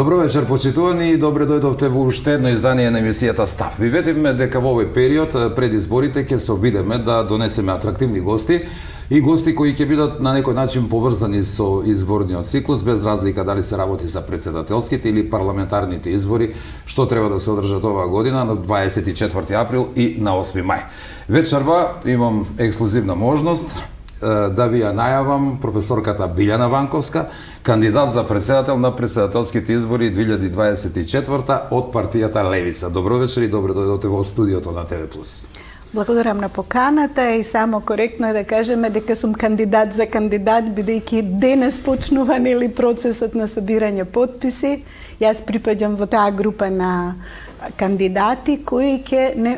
Добро вечер, почитувани, и добре дојдовте во уште едно издание на емисијата Став. Ви ветивме дека во овој период пред изборите ќе се обидеме да донесеме атрактивни гости и гости кои ќе бидат на некој начин поврзани со изборниот циклус, без разлика дали се работи за председателските или парламентарните избори, што треба да се одржат оваа година на 24 април и на 8 мај. Вечерва имам ексклузивна можност да ви ја најавам професорката Билјана Ванковска, кандидат за председател на председателските избори 2024 од партијата Левица. Добро вечер и добре дојдовте во студиото на ТВ+. Благодарам на поканата и само коректно е да кажеме дека сум кандидат за кандидат, бидејќи денес почнува процесот на собирање потписи. Јас припаѓам во таа група на кандидати кои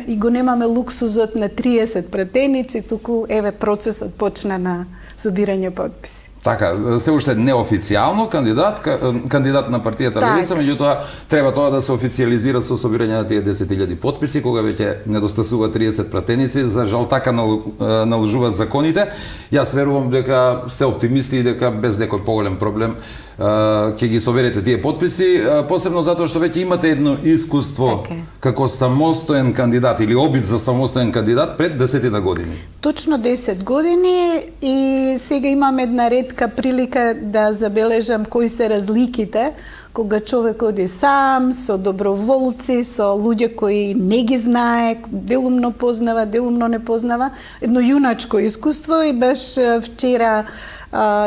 и го немаме луксузот на 30 пратеници, туку еве процесот почна на собирање потписи. Така, се уште неофицијално кандидат на партијата Левица, меѓутоа треба тоа да се официализира со собирање на тие 10.000 потписи, кога веќе недостасува 30 пратеници, за жал така наложуваат законите. Јас верувам дека сте оптимисти и дека без некој поголем проблем ќе ги соберете тие потписи, посебно затоа што веќе имате едно искуство како самостоен кандидат или обид за самостоен кандидат пред 10 години. Точно 10 години и сега имам една ретка прилика да забележам кои се разликите кога човек оди сам, со доброволци, со луѓе кои не ги знае, делумно познава, делумно не познава. Едно јуначко искуство и баш вчера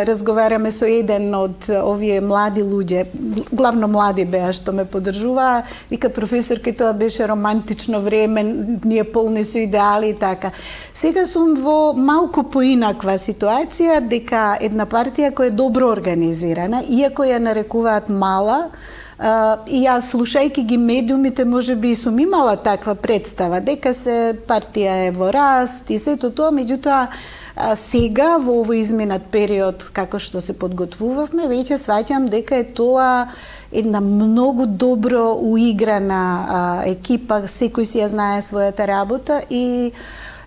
разговараме со еден од овие млади луѓе, главно млади беа што ме поддржуваа, вика професорке, тоа беше романтично време, ние полни со идеали и така. Сега сум во малку поинаква ситуација, дека една партија која е добро организирана, иако ја нарекуваат мала, и јас слушајќи ги медиумите, можеби и сум имала таква представа, дека се партија е во раст и сето тоа, меѓутоа сега во овој изминат период како што се подготвувавме, веќе сваќам дека е тоа една многу добро уиграна екипа, секој си ја знае својата работа и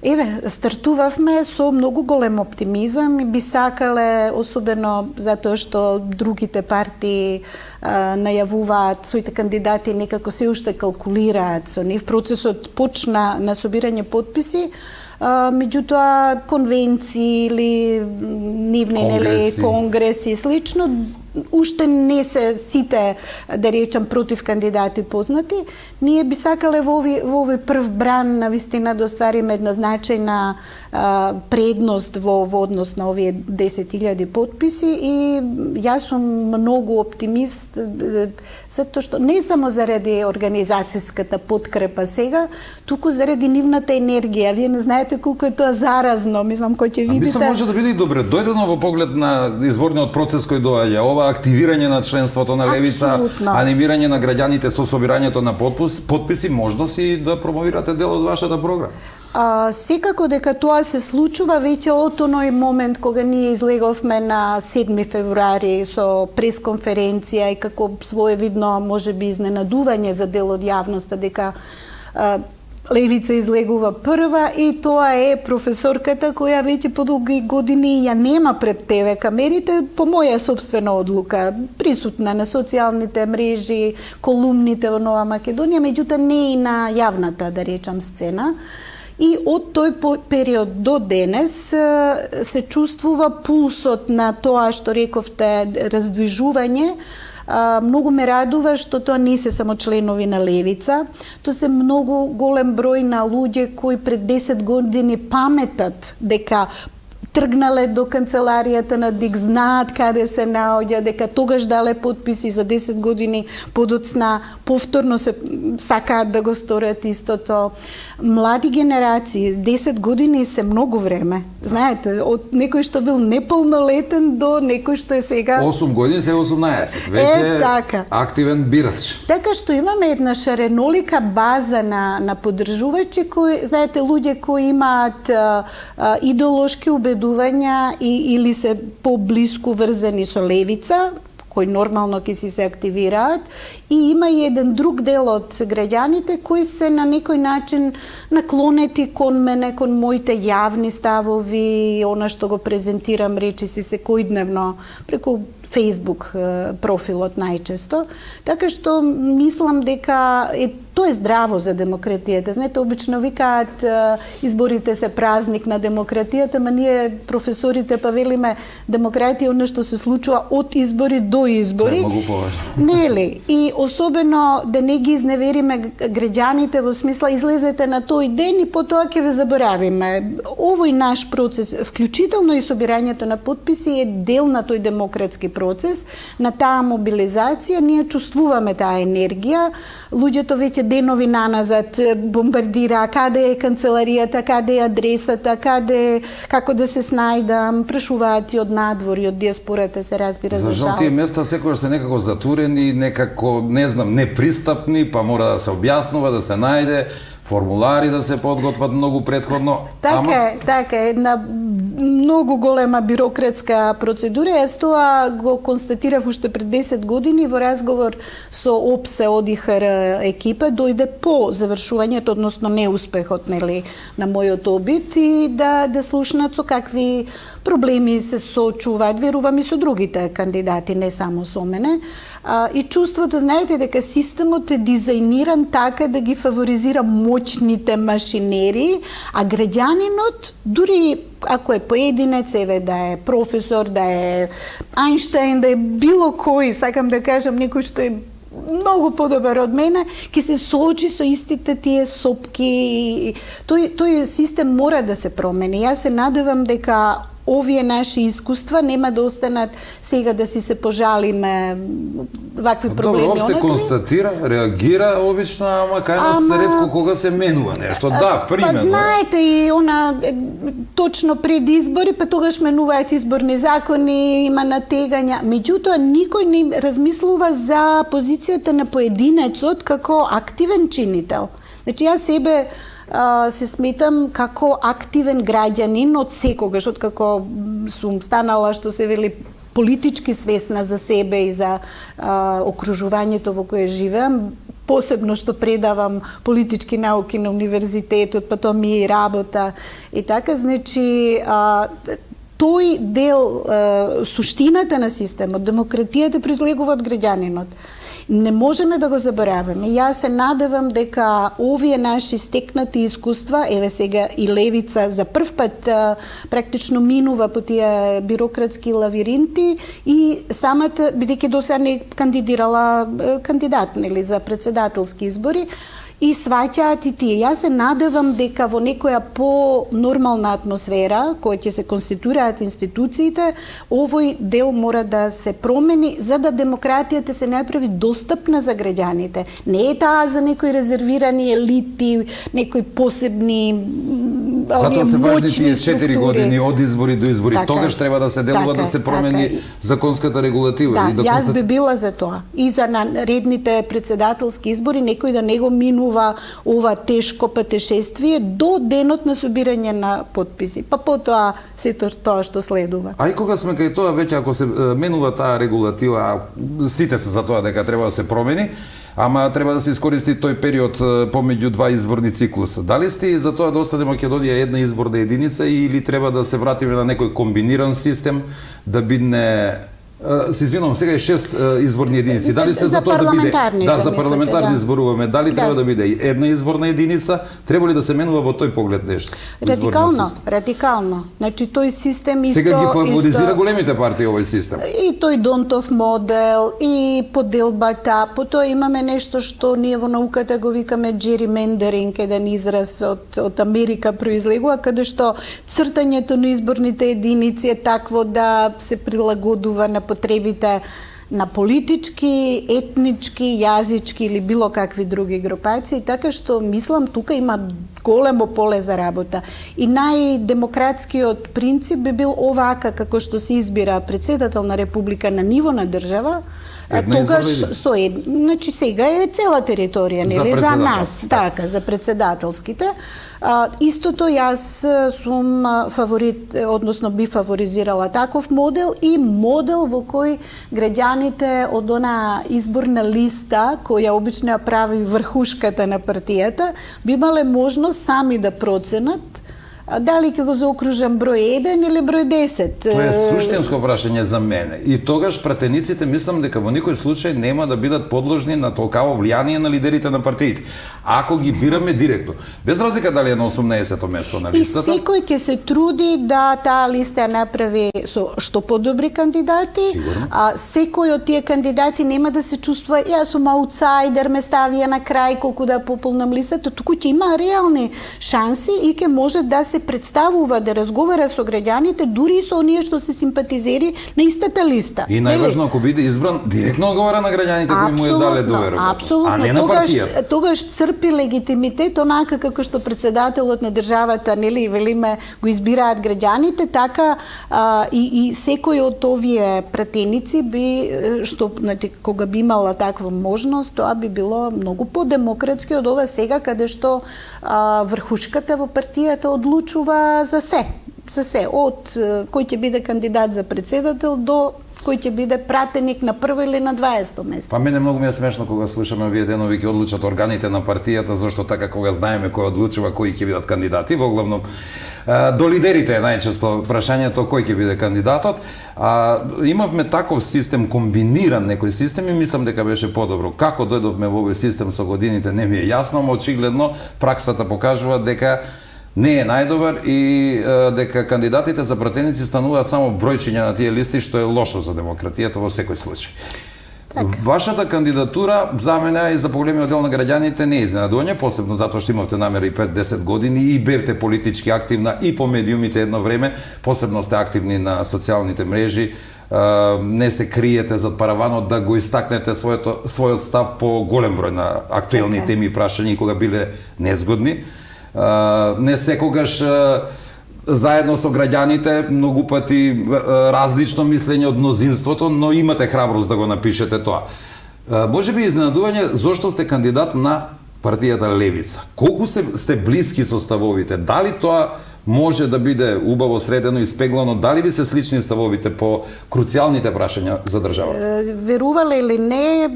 еве, стартувавме со многу голем оптимизам и би сакале, особено затоа што другите партии најавуваат своите кандидати, некако се уште калкулираат со нив. Процесот почна на собирање потписи, меѓутоа конвенции или нивни конгреси и слично, уште не се сите, да речам, против кандидати познати. Ние би сакале во овој прв бран навистина да оствариме една значајна предност во однос на овие 10.000 потписи и јас сум многу оптимист, затоа што не само заради организацијската подкрепа сега, туку заради нивната енергија. Вие не знаете колку е тоа заразно, мислам, кој ќе видите. Мислам, може да биде и добре дојдено во поглед на изборниот процес кој доаѓа. Ова активирање на членството на Левица, анимирање на граѓаните со собирањето на потписи, можност и да промовирате дел од вашата програма. Секако дека тоа се случува веќе од оној момент кога ние излеговме на 7 февруари со пресконференција и како своевидно можеби изненадување за дел од јавноста дека Левица излегува прва и тоа е професорката која веќе подолги години ја нема пред ТВ камерите по моја собствена одлука, присутна на социјалните мрежи, колумните во Нова Македонија, меѓутоа не и на јавната, да речам, сцена. И од тој период до денес се чувствува пулсот на тоа што рековте раздвижување. Многу ме радува што тоа не се само членови на Левица, тоа се многу голем број на луѓе кои пред 10 години паметат дека тргнале до канцеларијата на ДИК, знаат каде се наоѓа, дека тогаш дале потписи за 10 години подоцна, повторно се сакаат да го сторат истото. Млади генерации, 10 години се многу време. Знаете, од некој што бил неполнолетен до некој што е сега 8 години, сега 18. Веќе така активен бирач. Така што имаме една шаренолика база на поддржувачи кои, знаете, луѓе кои имаат идеолошки убедувања или се поблиску врзани со Левица, кои нормално ќе си се активираат, и има и еден друг дел од граѓаните кои се на некој начин наклонети кон мене, кон моите јавни ставови, она што го презентирам речиси секојдневно преку Facebook профилот најчесто. Така што мислам дека тоа е здраво за демократијата. Знаете, обично викаат изборите се празник на демократијата, ма ние професорите па велиме демократија оно што се случува од избори до избори. Многу поважно. Нели? И особено да не ги изневериме граѓаните во смисла излезете на тој ден и потоа ќе ве заборавиме. Овој наш процес, вклучително и собирањето на потписи, е дел на тој демократски процес, на таа мобилизација. Ние чувствуваме таа енергија. Луѓето веќе денови наназад бомбардира каде е канцеларијата, каде е адресата, како да се снајдам, прашуваат и од надвор и од диаспората, се разбира, за жал. Тие места секогаш се некако затурени, некако, не знам, непристапни, па мора да се објаснува, да се најде, формулари да се подготват многу предходно. Така е, една многу голема бирократска процедура. Јас тоа го констатирав уште пред 10 години во разговор со ОПСЕ ОДИХР екипа, дојде по завршувањето, односно неуспехот, нели, на мојот обид, и да слушнат со какви проблеми се соочуваат, верувам и со другите кандидати, не само со мене. И чувството, знаете, дека системот е дизајниран така да ги фаворизира моćните машинери, а граѓанинот, дури ако е поединец, еве да е професор, да е Ајнштајн, да е било кој, сакам да кажам некој што е многу подобар од мене, ќе се соочи со истите тие сопки. Тој систем мора да се промени. Јас се надевам дека овие наши искуства нема да останат сега да си се пожалиме вакви проблеми. Добро, се констатира, реагира обично, ама кај нас ретко кога се менува нешто. Да, примерно. Па знаете, и она точно пред избори, па тогаш менуваат изборни закони, има натегања. Меѓутоа, никој не размислува за позицијата на поединецот како активен чинител. Значи, јас себе се сметам како активен граѓанин од секогаш, од како сум станала, што се вели, политички свесна за себе и за окружувањето во кое живеам, посебно што предавам политички науки на универзитетот, па тоа ми е работа и така, значи тој дел, суштината на системот, демократијата произлегува од граѓанинот. Не можеме да го забораваме. Јас се надевам дека овие наши стекнати искуства, еве сега и левица за прв пат практично минува по тие бирократски лавиринти, и самата, бидејќи досега не кандидирала кандидат, нели, за председателски избори, и сваќаат и тие. Јас се надевам дека во некоја по-нормална атмосфера, која ќе се конституираат институциите, овој дел мора да се промени, за да демократијата се направи достапна за граѓаните. Не е таа за некои резервирани елити, некои посебни затоа се важни тие 4 години од избори до избори. Тогаш треба да се делува, да се промени законската регулатива. Да, јас би била за тоа. И за наредните председателски избори некој да не го минува ова тешко патешествие до денот на собирање на потписи. Па потоа сето тоа што следува. А и кога сме кај тоа, веќе ако се менува таа регулатива, сите се за тоа дека треба да се промени, ама треба да се искористи тој период помеѓу два изборни циклуса. Дали сте за тоа да остане Македонија една изборна единица, или треба да се вратиме на некој комбиниран систем, да бидне се извинувам, сега е 6 изборни единици. Дали сте за тоа да биде? Да, за парламентарни зборуваме. Дали треба да биде една изборна единица? Треба ли да се менува во тој поглед нешто? Радикално. Значи тој систем исто... Сега ги фаворизира големите партии овој систем. И тој Донтов модел, и поделбата, потоа имаме нешто што ние во науката го викаме gerrymandering, еден израз од Америка произлегува, каде што цртањето на изборните единици е такво да се прилагодува на потребите на политички, етнички, јазички или било какви други групации, така што мислам тука има големо поле за работа. И најдемократскиот принцип би бил овака како што се избира председател на република на ниво на држава, тогаш значи сега е цела територија, нели, за нас, така, за председателските. Истото, јас сум фаворит, односно би фаворизирала таков модел и модел во кој граѓаните од она изборна листа, која обично ја прави врхушката на партијата, би имале можност сами да проценат дали ќе го заокружам број 1 или број 10. Тоа е суштинско прашање за мене. И тогаш пратениците мислам дека во никој случај нема да бидат подложни на толкаво влијание на лидерите на партиите. Ако ги бираме директно, без разлика дали е на 18-то место на листата. И секој ќе се труди да таа листа ја направи со што подобри кандидати. Сигурно. Секој од тие кандидати нема да се чувствува јас сум аутсайдер, ме ставија на крај колку да пополнам листата, туку ќе има реални шанси и ќе може да се представува, да разговара со граѓаните, дури и со оние што се симпатизери на истата листа. И најважно, ако биде избран, директно одговара на граѓаните кои му е дале доверба. Апсолутно. А не на партијата. Тогаш црпи легитимитет онака како што председателот на државата, нели, велиме, го избираат граѓаните, така и секој од овие пратеници би, што кога би имала таква можност, тоа би било многу подемократски од ова сега, каде што врхушката во партијата одлучува за се, од кој ќе биде кандидат за председател до кој ќе биде пратеник на прво или на 20-то место. Па мене многу ми е смешно кога слушаме овие денови ќе одлучат органите на партијата, зашто така кога знаеме кој одлучува кои ќе бидат кандидати, во главном до лидерите е најчесто прашањето кој ќе биде кандидатот. Имавме таков систем, комбиниран некој систем и мислам дека беше подобро. Како дојдовме во овој систем со годините не ми е јасно, но очигледно праксата покажува дека не е најдобар и дека кандидатите за пратеници стануваат само бројчиња на тие листи, што е лошо за демократијата во секој случај. Вашата кандидатура за мене и за поголемиот дел на граѓаните не е изненадување, посебно затоа што имавте намера и 5-10 години и бевте политички активна и по медиумите едно време, посебно сте активни на социјалните мрежи, не се криете зад параванот да го истакнете својот став по голем број на актуелни теми и прашања кога биле незгодни. Не секогаш заедно со граѓаните, многу пати различно мислење од мнозинството, но имате храброст да го напишете тоа. Може би изненадување зошто сте кандидат на партијата Левица. Колку сте блиски со ставовите? Дали тоа може да биде убаво средено и спеглано, дали ви се слични ставовите по круцијалните прашања за државата? Верувале или не,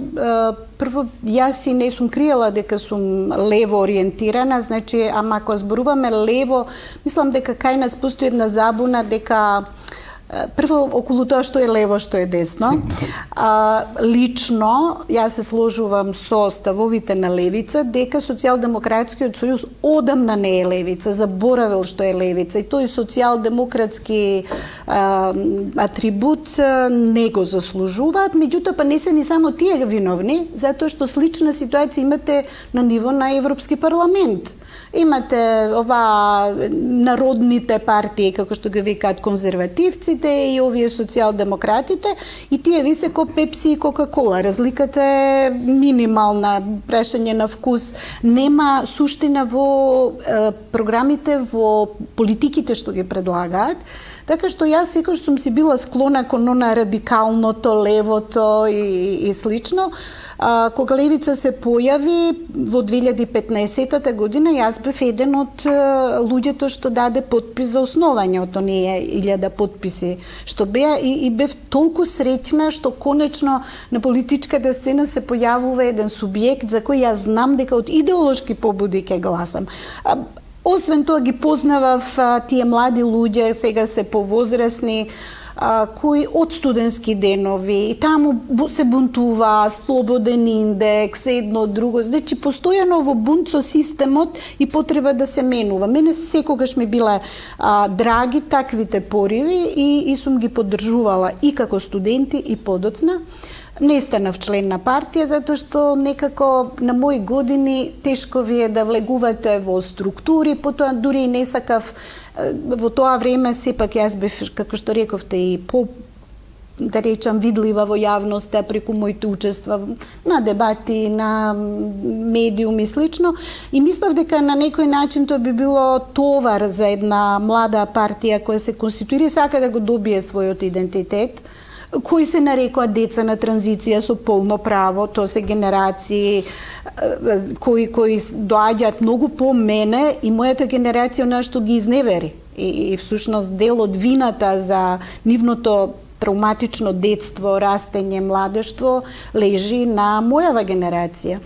прво, јас и не сум криела дека сум лево ориентирана, значи, ама ако зборуваме лево, мислам дека кај нас постои една забуна дека прво, околу тоа што е лево, што е десно. Лично, јас се сложувам со ставовите на левица, дека Социјалдемократскиот сојуз одамна не е левица, заборавил што е левица, и тој социјалдемократски атрибут не го заслужуваат, меѓутоа па не се ни само тие виновни, затоа што слична ситуација имате на ниво на Европски парламент. Имате народните партии, како што ги викаат конзервативците и овие социјалдемократите, и тие ви се ко Пепси и Кока-кола. Разликата е минимална, прашање на вкус. Нема суштина во програмите, во политиките што ги предлагаат. Така што јас секогаш сум си била склона кон она радикалното, левото и слично. Кога Левица се појави во 2015 година, јас бев еден од луѓето што даде подпис за основање од оние 1000 подписи што беа, и бев толку среќна што конечно на политичката сцена се појавува еден субјект за кој јас знам дека од идеолошки побуди ќе гласам. Освен тоа ги познавав тие млади луѓе, сега се повозрасни, кои од студентски денови и таму се бунтува, слободен индекс, едно друго. Значи, постојано во бунт со системот и потреба да се менува. Мене секогаш ми биле драги таквите пориви и сум ги поддржувала и како студенти и подоцна. Не станав член на партија, затоа што некако на мои години тешко ви е да влегувате во структури, потоа дури и не сакав во тоа време, сепак јас бев, како што рековте, и да речам, видлива во јавноста преку моите учества на дебати, на медиуми и слично. И мислев дека на некој начин тоа би било товар за една млада партија која се конституира и сака да го добие својот идентитет. кои се нарекуваат деца на транзиција со полно право, тоа се генерации кои доаѓаат многу по мене и мојата генерација нешто ги изневери. И всушност дел од вината за нивното травматично детство, растење, младештво лежи на мојава генерација.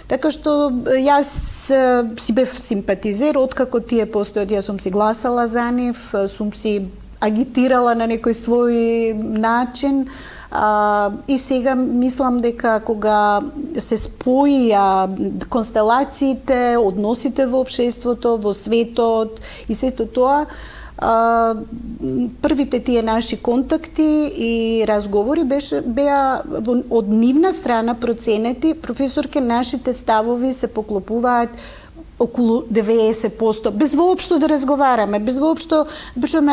Така што јас си бев симпатизер, откако тие постојат, јас сум си гласала за нив, сум си агитирала на некој свој начин, и сега мислам дека кога се споија констелациите, односите во општеството, во светот и сето тоа, првите тие наши контакти и разговори беа од нивна страна проценети. Професорке, нашите ставови се поклопуваат околу 90%, без воопшто да разговараме, без воопшто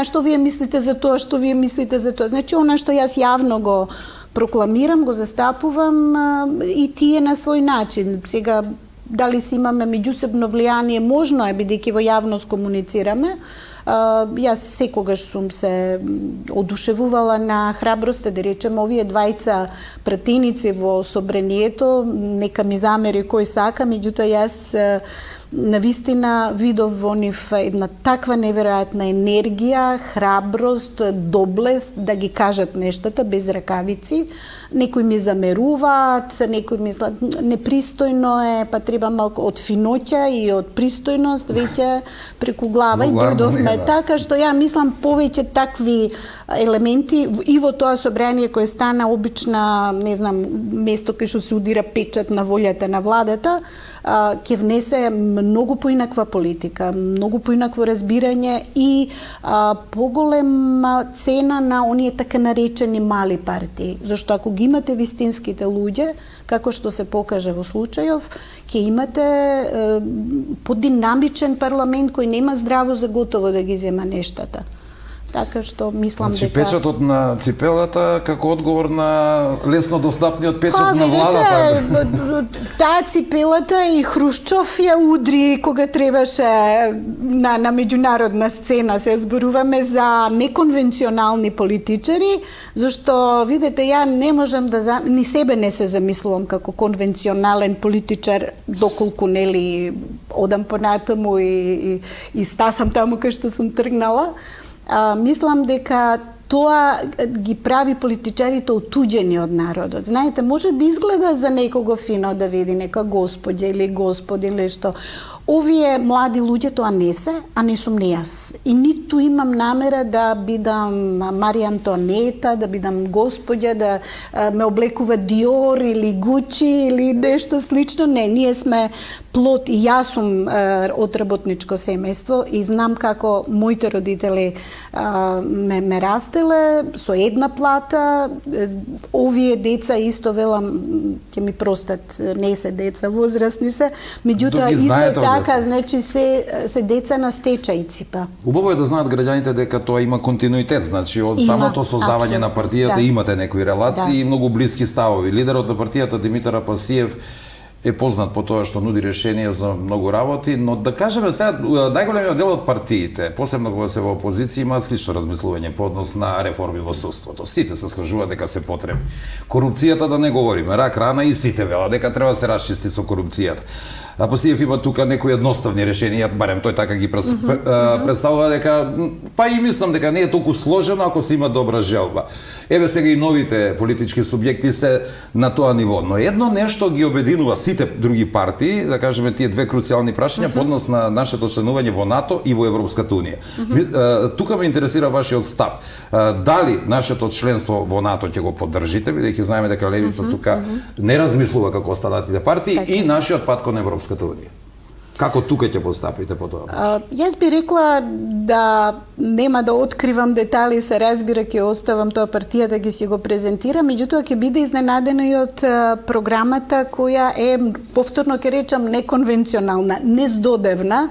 што вие мислите за тоа, што вие мислите за тоа. Значи, она што јас јавно го прокламирам, го застапувам и тие на свој начин. Сега, дали си имаме меѓусебно влијание, можно е, бидејќи во јавност комуницираме. Јас секогаш сум се одушевувала на храброста, да речем, овие двајца пратеници во собранието, нека ми замери кој сака, меѓутоа јас навистина видов во нив една таква неверојатна енергија, храброст, доблест да ги кажат нештата без ракавици. Некои ми замеруваат, некои мислат непристојно е, па треба малку од финоќа и од пристојност веќе преку глава и дојдовме. Така што ја мислам повеќе такви елементи и во тоа собрание кое стана обична, не знам, место кај што се удира печат на волјата на владата, ќе внесе многу поинаква политика, многу поинакво разбирање и поголема цена на оние така наречени мали партии. Зашто ако ги имате вистинските луѓе, како што се покажа во случајов, ќе имате подинамичен парламент кој нема здраво за готово да ги зема нештата. Така што мислам дека... Печатот на ципелата како одговор на лесно достапниот печат на владата. Таа ципелата и Хрушчов ја удри кога требаше на меѓународна сцена. Се зборуваме за неконвенционални политичари, зашто, видете, ја не можам да... Ни себе не се замислувам како конвенционален политичар, доколку, нели, одам понатаму и стасам таму кај што сум тргнала. Мислам дека тоа ги прави политичарите отуѓени од народот. Знаете, може би изгледа за некого фино да види нека господја или господ или што. Овие млади луѓе тоа не се, а не сум не јас. И ниту имам намера да бидам Марија Антонета, да бидам господја, да ме облекува Диор или Гучи или нешто слично. Не, ние сме плод и јас сум од работничко семејство и знам како моите родители ме растеле со една плата. Овие деца исто, велам, ќе ми простат, не се деца, возрастни се, меѓутоа исто така, значи се деца на стечајци па. Убаво е да знаат граѓаните дека тоа има континуитет, значи од самото создавање на партијата имате некои релации и многу блиски ставови. Лидерот на партијата Димитар Апасиев е познат по тоа што нуди решенија за многу работи, но да кажеме сега, најголемиот дел од партиите, посебно кога се во опозиција, имаат слично размислување по однос на реформи во судството. Сите се скажуваат дека се потребни. Корупцијата да не говориме, рак рана и сите велат дека треба да се расчисти со корупцијата. Апасиев има тука некои едноставни решенија, барем тој така ги представува дека, па и мислам дека не е толку сложено ако се има добра желба. Еве сега и новите политички субјекти се на тоа ниво, но едно нешто ги обединува сите други партии, да кажеме тие две круцијални прашања по однос на нашето членување во НАТО и во Европската унија. Тука ме интересира вашиот став. Дали нашето членство во НАТО ќе го поддржите, бидејќи знаеме дека левица тука не размислува како останатите партии, и нашиот пат кон Европската унија. Како тука ќе постапите по тоа? Јас би рекла да нема да откривам детали, се разбира, ќе оставам тоа партија да ги си го презентира, меѓутоа ќе биде изненадено и од програмата која е, повторно ќе речам, неконвенционална, нездодевна.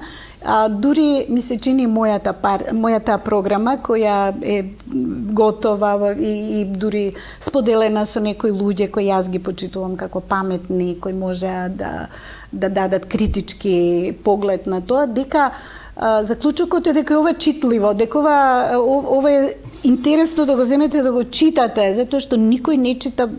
Дури ми се чини мојата програма која е готова и дури споделена со некои луѓе кои јас ги почитувам како паметни, кои може да дадат критички поглед на тоа, дека заклучокот е дека ова е читливо, дека ова е интересно да го земете да го читате, затоа што никој не чита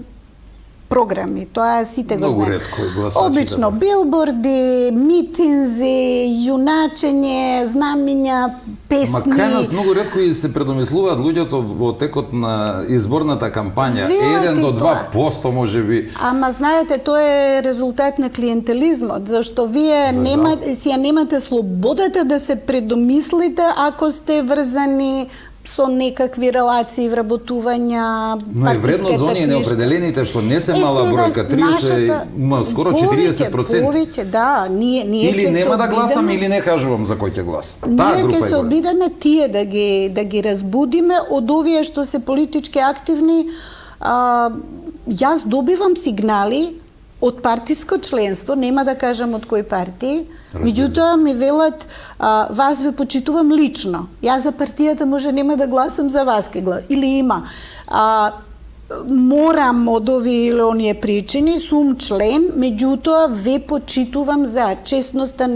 програми. Тоа сите го Многу знаат. ретко гласачите. Обично билборди, митинзи, јуначење, знамиња, песни. Ма кај нас многу ретко и се предомислуваат луѓето во текот на изборната кампања. Велате 1 до тоа. 2% можеби. Ама знаете, тоа е резултат на клиентелизмот, зашто вие немате слободата да се предомислите ако сте врзани со некакви релации, вработувања, Но е вредно за оние неопределените што не се мала бројка, 30, скоро 40%. Повеќе, да, ние Или ќе нема се да гласам, обидеме- или не кажувам за кој ќе гласам. Таа Ние група ќе е се голема. обидеме тие да ги разбудиме од овие што се политички активни. Јас добивам сигнали од партиско членство, нема да кажам од кои партии, меѓутоа ми велат, вас ве почитувам лично. Јас за партијата може нема да гласам, за вас ке гласам. Или има. Морам од овие или оние причини, сум член, меѓутоа ве почитувам за честноста,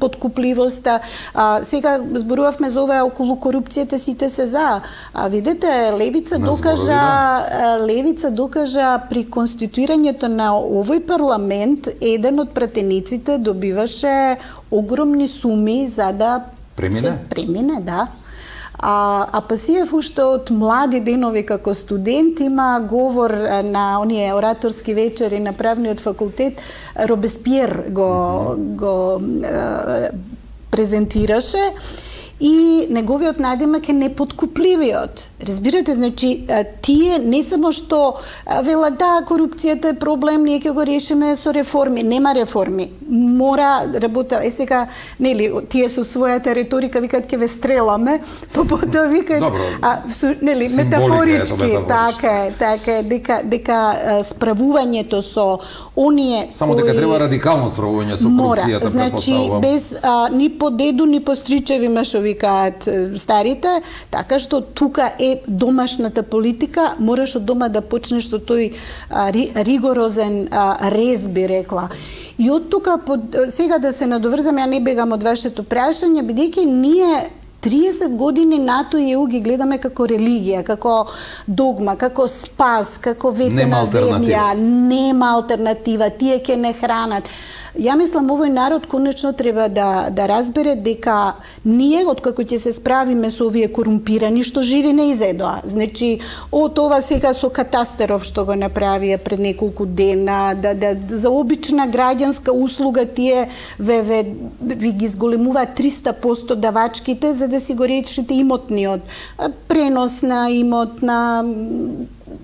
подкупливоста. Сега зборувавме за ова околу корупцијата, сите се за. Видете, Левица докажа при конституирањето на овој парламент, еден од пратениците добиваше огромни суми за да се премине, да. Пасиев уште од млади денови како студент има говор на оние ораторски вечери на правниот факултет. Робеспиер го презентираше и неговиот надимак е непоткупливиот. Разбирате, значи, тие не само што велат да, корупцијата е проблем, ние ќе го решиме со реформи. Нема реформи. Мора работа. Сега, нели, тие со својата риторика викаат ќе ве стреламе, потоа викаат, нели, метафорички, така е, дека справувањето со оние само дека треба радикално справување со корупцијата, значи, без ни по деду, ни по стричеви што викаат старите, така што тука е домашната политика, мораш од дома да почнеш со тој ригорозен рез, би рекла. И од тука, сега да се надоврзам, ја не бегам од вашето прашање, бидејќи ние 30 години НАТО и ЕУ ги гледаме како религија, како догма, како спас, како ветена земја, нема алтернатива, тие ќе не хранат. Ја мислам, овој народ конечно треба да разбере дека ние, откако ќе се справиме со овие корумпирани, што живи не изедоа. Значи, од ова сега со катастеров што го направија пред неколку дена, за обична граѓанска услуга тие ви ги зголемуваат 300% давачките за да си го решите имотниот пренос на имот, на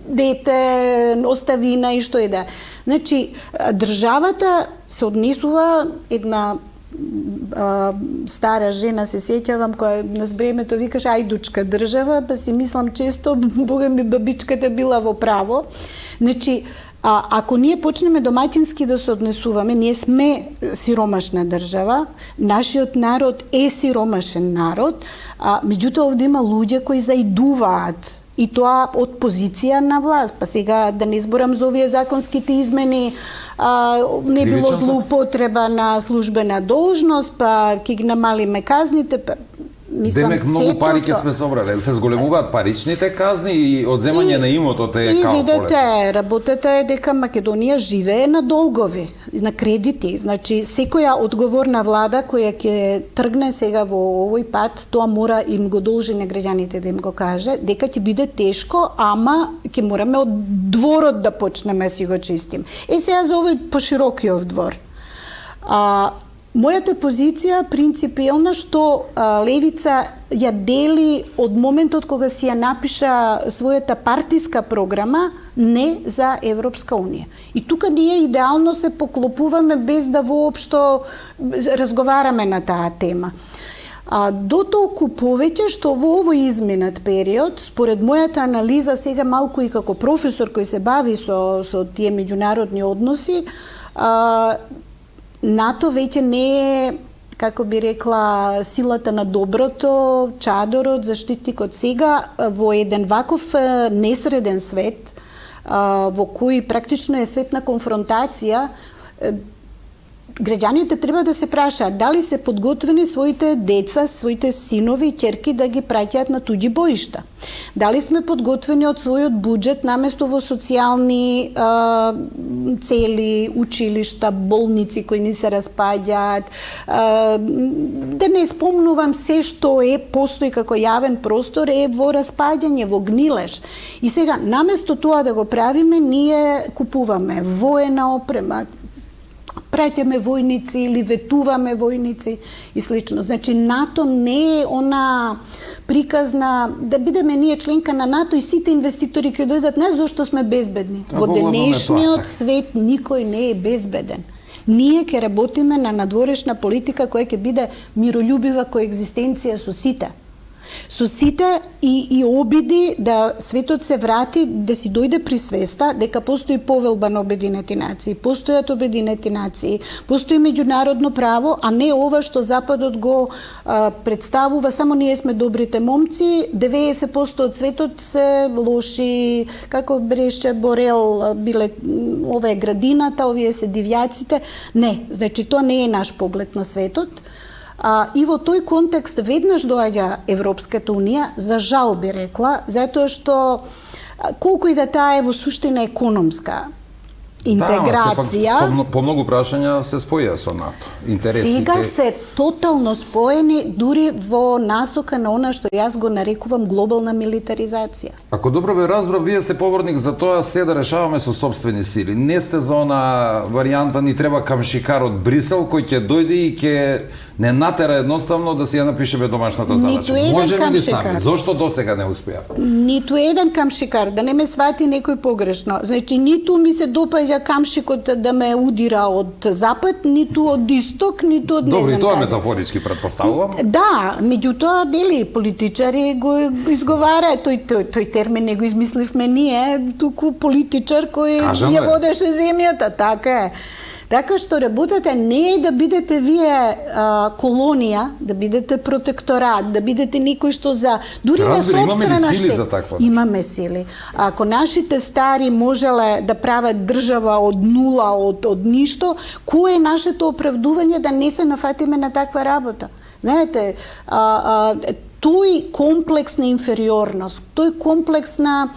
дете, оставина и што и да. Значи, државата се однесува една стара жена, се сеќавам, која на времето викаше ајдучка држава, па си мислам често, бога ми бабичката била во право. Значи, ако ние почнеме домаќински да се однесуваме, ние сме сиромашна држава, нашиот народ е сиромашен народ, меѓутоа овде има луѓе кои заидуваат и тоа од позиција на власт. Па сега да не зборам за овие законските измени, не било злоупотреба на службена должност, па ќе ги намалиме казните, па мислам, демек многу пари ќе сме собрале, се зголемуваат паричните казни и одземање на имотот е као полесно. И видете, работата е дека Македонија живее на долгови, на кредити. Значи, секоја одговорна влада која ќе тргне сега во овој пат, тоа мора им го должи на граѓаните да им го каже, дека ќе биде тешко, ама ќе мораме од дворот да почнеме си го чистим. Сега за овој поширокиот двор. Мојата позиција принципиелна што Левица ја дели од моментот кога си ја напиша својата партиска програма не за Европска Унија. И тука ние идеално се поклопуваме без да воопшто разговараме на таа тема. Дотолку повеќе што во овој изминат период, според мојата анализа, сега малку и како професор кој се бави со тие меѓународни односи, НАТО веќе не е, како би рекла, силата на доброто, чадорот, заштитникот. Сега во еден ваков несреден свет, во кој практично е свет на конфронтација, граѓаните треба да се прашаат дали се подготвени своите деца, своите синови и ќерки да ги праќаат на туѓи боишта. Дали сме подготвени од својот буџет наместо во социјални цели, училишта, болници кои ни се распаѓаат, да не спомнувам се што постои како јавен простор во распаѓање, во гнилеж. И сега, наместо тоа да го правиме, ние купуваме воена опрема, праќаме војници или ветуваме војници и слично. Значи, НАТО не е она приказна да бидеме ние членка на НАТО и сите инвеститори ќе дојдат, не зашто сме безбедни. Во денешниот свет никој не е безбеден. Ние ќе работиме на надворешна политика која ќе биде мирољубива коегзистенција со сите. Со сите и обиди да светот се врати, да си дојде при свеста дека постои повелба на Обединети нации, постојат Обединети нации, постои меѓународно право, а не ова што Западот го представува, само ние сме добрите момци, 90% од светот се лоши, како беше Борел, биле ова е градината, овие се дивјаците. Не, значи тоа не е наш поглед на светот. И во тој контекст веднаш доаѓа Европската Унија, за жал би рекла, затоа што колку и да таа е во суштина економска интеграција. Да, по многу прашања се споја со НАТО. Интересите... Сега се тотално споени дури во насока на она што јас го нарекувам глобална милитаризација. Ако добро ве разбрав, вие сте поборник за тоа се да решаваме со сопствени сили. Не сте за она варијанта ни треба камшикар од Брисел кој ќе дојде и ќе не натера едноставно да си ја напишеме домашната задача. Можеме ли сами? Зошто досега не успеа? Ниту еден камшикар, да не ме свати некој погрешно. Значи, ниту ми се допаѓа камшикот да ме удира од запад, ниту од исток, ниту од не знам каде. Добро, и тоа каде. метафорички претпоставувам. Да, меѓутоа, дели, политичари го изговара, тој термин не го измисливме ние, туку политичар кој ја водеше земјата, така е. Така што работата не е да бидете вие колонија, да бидете протекторат, да бидете некој што за дури на сопствена сили за такво? Имаме сили. Ако нашите стари можеле да прават држава од нула, од ништо, кое е нашето оправдување да не се нафатиме на таква работа? Знаете, тој комплекс на инфериорност, тој комплекс на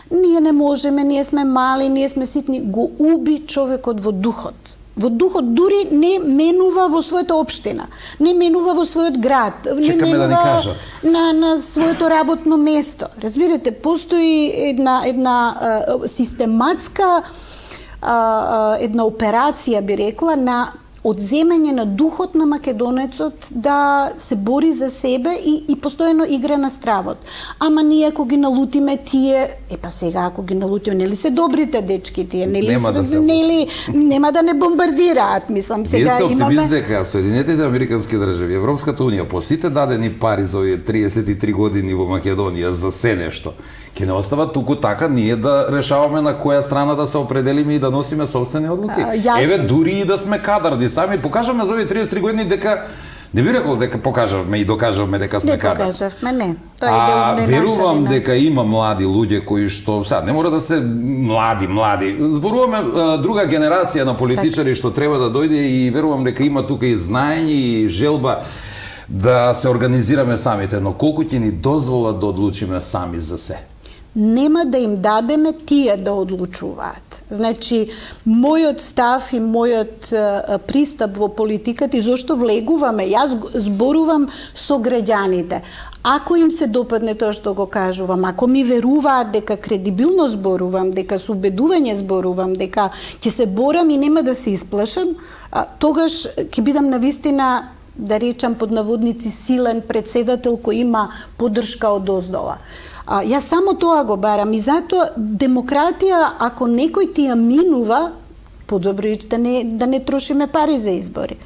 ние не можеме, ние сме мали, ние сме ситни, го уби човекот во духот. Во духот дури не менува во својата општина, не менува во својот град, не менува на своето работно место. Разбирате, постои една систематска една операција, би рекла, на одземање на духот на македонецот да се бори за себе и постојано игра на стравот. Ама ние ако ги налутиме тие, па сега ако ги налутиме, нели се добрите дечки тие, нема да не бомбардираат, мислам сега имаме. Вие сте оптимист дека Соединетите Американски држави, Европската Унија, по сите дадени пари за овие 33 години во Македонија за се нешто, ќе не остава туку така ние да решаваме на која страна да се определиме и да носиме собствени одлуки. Еве, дури и да сме кадарни, сами покажаме за овие 33 години дека не би рекол дека покажавме и докажавме дека сме кадарни. Не покажавме, не. Тоа е верувам дека има млади луѓе кои што сега не мора да се млади. Зборуваме друга генерација на политичари што треба да дојде и верувам дека има тука и знаење и желба да се организираме самите, но колку ќе ни дозволат да одлучиме сами за се? Нема да им дадеме тие да одлучуваат. Значи, мојот став и мојот пристап во политиката и зошто влегуваме, јас зборувам со граѓаните. Ако им се допадне тоа што го кажувам, ако ми веруваат дека кредибилно зборувам, дека со убедување зборувам, дека ќе се борам и нема да се исплашам, тогаш ќе бидам навистина, да речам под наводници, силен председател кој има поддршка од оздола. Јас само тоа го барам и затоа демократија, ако некој ти ја минува, подобро да не трошиме пари за избори.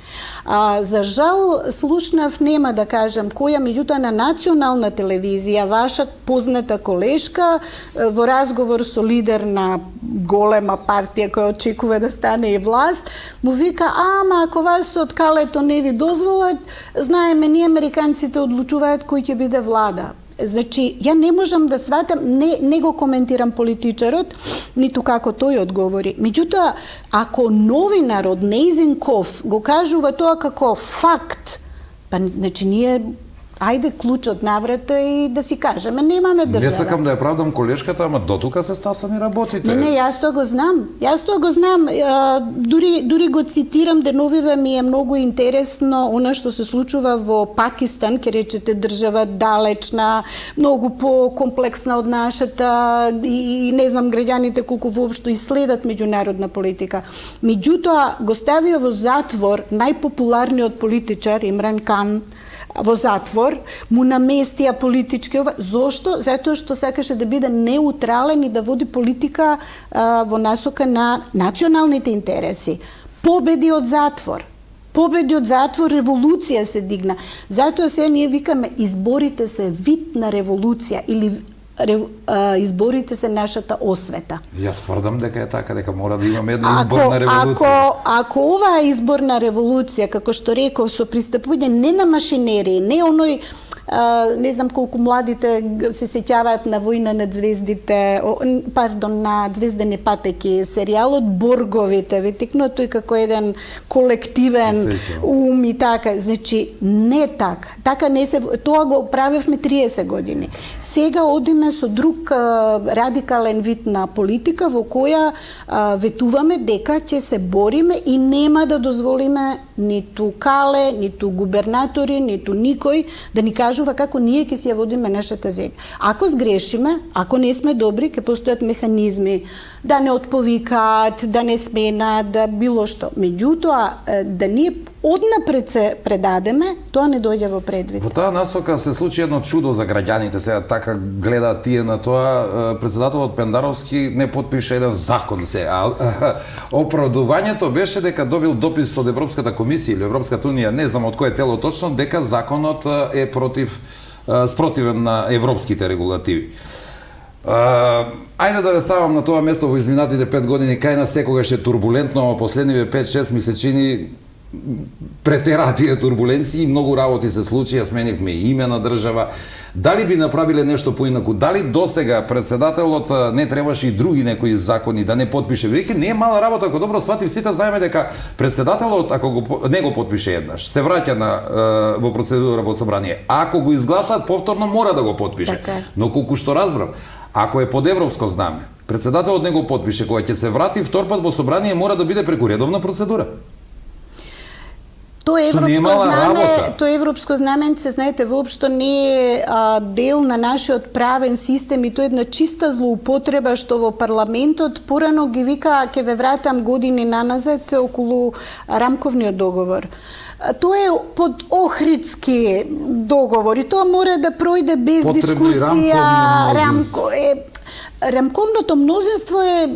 За жал, слушнав, нема да кажам која, меѓутоа на национална телевизија, ваша позната колешка, во разговор со лидер на голема партија која очекува да стане и власт, му вика, ама ако вас од калето не ви дозволат, знаеме, ние американците одлучуваат кој ќе биде влада. Значи, ја не можам да сватам, не го коментирам политичарот, ниту како тој одговори. Меѓутоа, ако новинар од Нејзинков го кажува тоа како факт, па значи ние ајде клучот наврата и да си кажеме, немаме држава. Не сакам да ја правдам колешката, ама дотука се стасани работите. Не, јас тоа го знам. Дури го цитирам, деновиве ми е многу интересно она што се случува во Пакистан, ке речете држава далечна, многу по-комплексна од нашата и не знам граѓаните колку воопшто и следат меѓународна политика. Меѓутоа, го ставија во затвор најпопуларниот политичар Имран Кан, во затвор, му наместија политички ова. Зошто? Затоа што сакаше да биде неутрален и да води политика во насока на националните интереси. Победи од затвор, револуција се дигна. Затоа сега ние викаме изборите се вид на револуција или изборите се нашата освета. Јас тврдам дека е така, дека мора да имаме една изборна револуција. Ако оваа изборна револуција, како што реков, со пристапување не на машинерии, не оној не знам колку младите се сеќаваат на Војна над звездите, на Звездени патеки, серијалот Борговите, витикно тој како еден колективен ум и така. Значи, не така. Така не се, тоа го правевме 30 години. Сега одиме со друг радикален вид на политика во која ветуваме дека ќе се бориме и нема да дозволиме ниту Кале, ниту губернатори, ниту никој да ни кажува како ние ќе си ја водиме нашата земја. Ако сгрешиме, ако не сме добри, ќе постојат механизми да не отповикаат, да не сменат, да било што. Меѓутоа, да ние однапред се предадеме, тоа не дојде во предвид. Во таа насока се случи едно чудо за граѓаните, сега така гледаат тие на тоа. Председателот Пендаровски не потпише еден закон сега. Оправдувањето беше дека добил допис од Европската комисија или Европската унија, не знам од кое тело точно, дека законот е спротивен на европските регулативи. Ајде да ве ставам на тоа место во изминатите 5 години, кај нас секогаш е турбулентно, а последниве 5-6 месечини претераа тие турбуленции и многу работи се случија, сменивме и име на држава. Дали би направиле нешто поинаку? Дали досега председателот не требаше и други некои закони да не потпише? Веќе не е мала работа, ако добро сватив, сите знаеме дека председателот, ако не го потпише еднаш, се враќа во процедура во собрание. Ако го изгласаат повторно, мора да го потпише. Така. Но колку што разбрав, ако е под европско знаме, председателот не го потпише, кога ќе се врати втор пат во собрание, мора да биде преку редовна процедура. Тоа европско знаменце, знаете, воопшто не е дел на нашиот правен систем и тоа е една чиста злоупотреба што во парламентот порано ги вика, ќе ве вратам години наназад околу рамковниот договор. Тоа е под Охридски договор и тоа мора да пројде без дискусија. Рамковното мнозинство е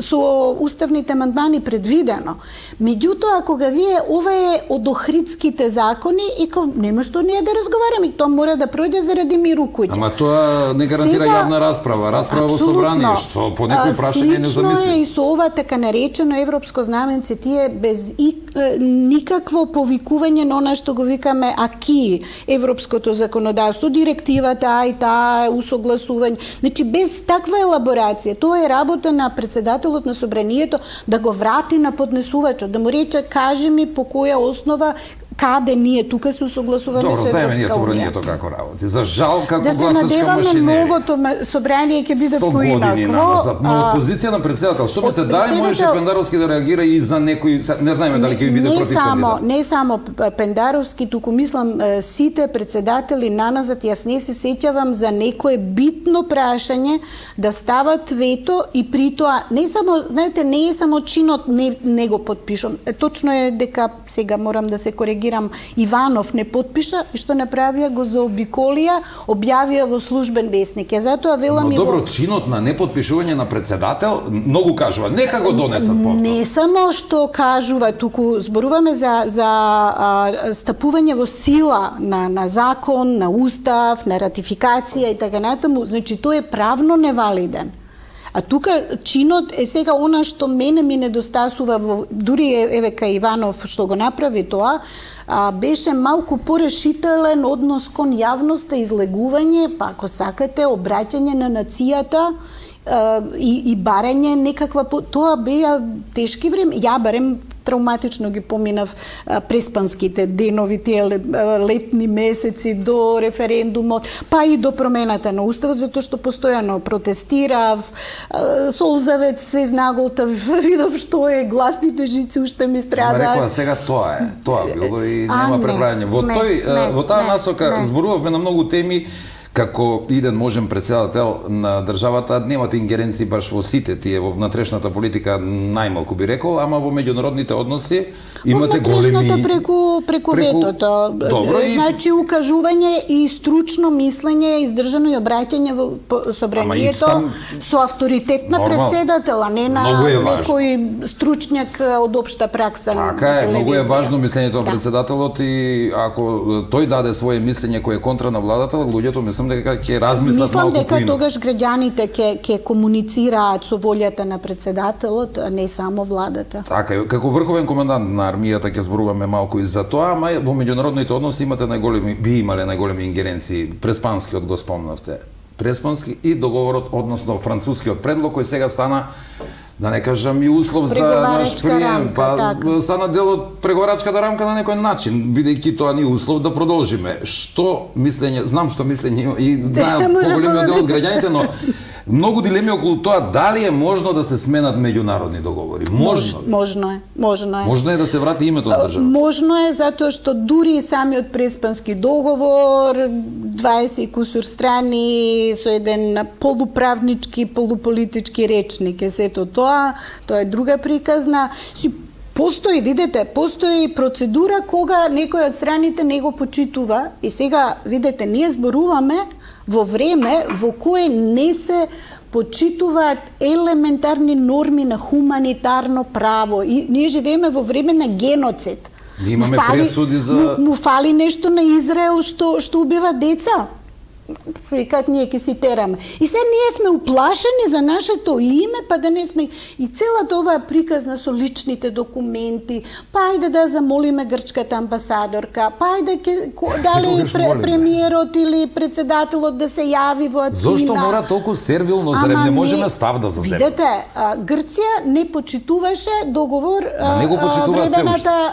со уставните амандмани предвидено. Меѓутоа, кога вие ова е од Охридските закони и нема што ние да разговараме, тоа мора да пројде заради миру куќа. Ама тоа не гарантира јавна расправа во собрание, што по некој прашање не замисли. Слично е и со ова така наречено европско знаменце, тие без никакво повикување на она што го викаме аки, европското законодавство, директивата, усогласување. Значи, без таква елаборација, тоа е работа на председателот на собранието да го врати на поднесувачот, да му рече, кажи ми по која основа каде ние тука се усогласуваме со Европска унија. Добро, знаеме ние собранието како работи. За жал, како да гласачка машинерија. Новото собрание ќе биде поинакво. Со години назад. Но од позиција на председател, што мислите, дали можеше Пендаровски да реагира и за некој, не знаеме дали ќе биде против кандидат? Не само Пендаровски, туку мислам сите председатели наназад, јас не се сеќавам за некое битно прашање да стават вето и при тоа не само, знаете, не е само чинот не го потпишам. Точно е дека сега морам да се коригирам. Иванов не потпиша и што направија, го заобиколија, објавија во службен весник. Ја затоа велам. Но добро, чинот на непотпишување на председател многу кажува. Нека го донесат повторно. Не само што кажува, туку зборуваме за стапување во сила на закон, на устав, на ратификација и така натаму. Значи, тој е правно невалиден. А тука чинот е сега она што мене ми недостасува, дури еве кај Иванов што го направи тоа, беше малку порешителен однос кон јавноста, излегување, па ако сакате, обраќање на нацијата, и барање некаква, тоа беа тешки време. Ја барем травматично ги поминав преспанските денови, тие летни месеци до референдумот, па и до промената на уставот, затоа што постојано протестирав, солзавец се изнаголтав, видов што е, гласните жици уште ми страдаат. Рекоа сега тоа било и нема преправање. Во таа насока зборувавме на многу теми. Како иден можен председател на државата, немате ингеренции баш во сите тие, во внатрешната политика најмалку би рекол, ама во меѓународните односи имате големи... Преку ветото. Добро, значи, укажување и стручно мислење, издржано и обраќање во собранието со авторитет на председател, а не на некој стручњак од општа пракса на телевизија. Така е, многу е важно мислењето на председателот и ако тој даде своје мислење кој е контра на владата, луѓето мислам дека ќе размислат малку поинаку. Мислам дека тогаш граѓаните ќе комуницираат со волјата на председателот, а не само владата. Така е, како врховен комендант на армијата ќе зборуваме малку и за тоа, ама во меѓународните односи имате би имале најголеми ингеренции. Преспанскиот го спомнавте. Преспански и договорот, односно францускиот предлог кој сега стана, да не кажам и услов за наш прием, стана дел од преговарачката рамка на некој начин, бидејќи тоа ни услов да продолжиме. Што мислење, знам што мислење и знаем поголемиот дел од граѓаните, но многу дилеми околу тоа дали е можно да се сменат меѓународни договори. Можно е. Можно е да се врати името на држава. Можно е затоа што дури самиот Преспански договор, 20 и кусур страни со еден полуправнички, полуполитички речник е сето тоа е друга приказна. Постои, видете, постои процедура кога некој од страните не го почитува и сега, видете, ние зборуваме во време во кое не се почитуваат елементарни норми на хуманитарно право. И ние живееме во време на геноцид. Ние имаме пресуди за... Му фали нешто на Израел што убива деца. Викаат, ние ќе си тераме. И се ние сме уплашени за нашето име, па да не сме... И целата оваа приказна со личните документи, па ајде да замолиме грчката амбасадорка, па ајде дали премиерот или председателот да се јави во Атина. Зошто мора толку сервилно, зарем не можеме став да заземеме? Видете, Грција не почитуваше договор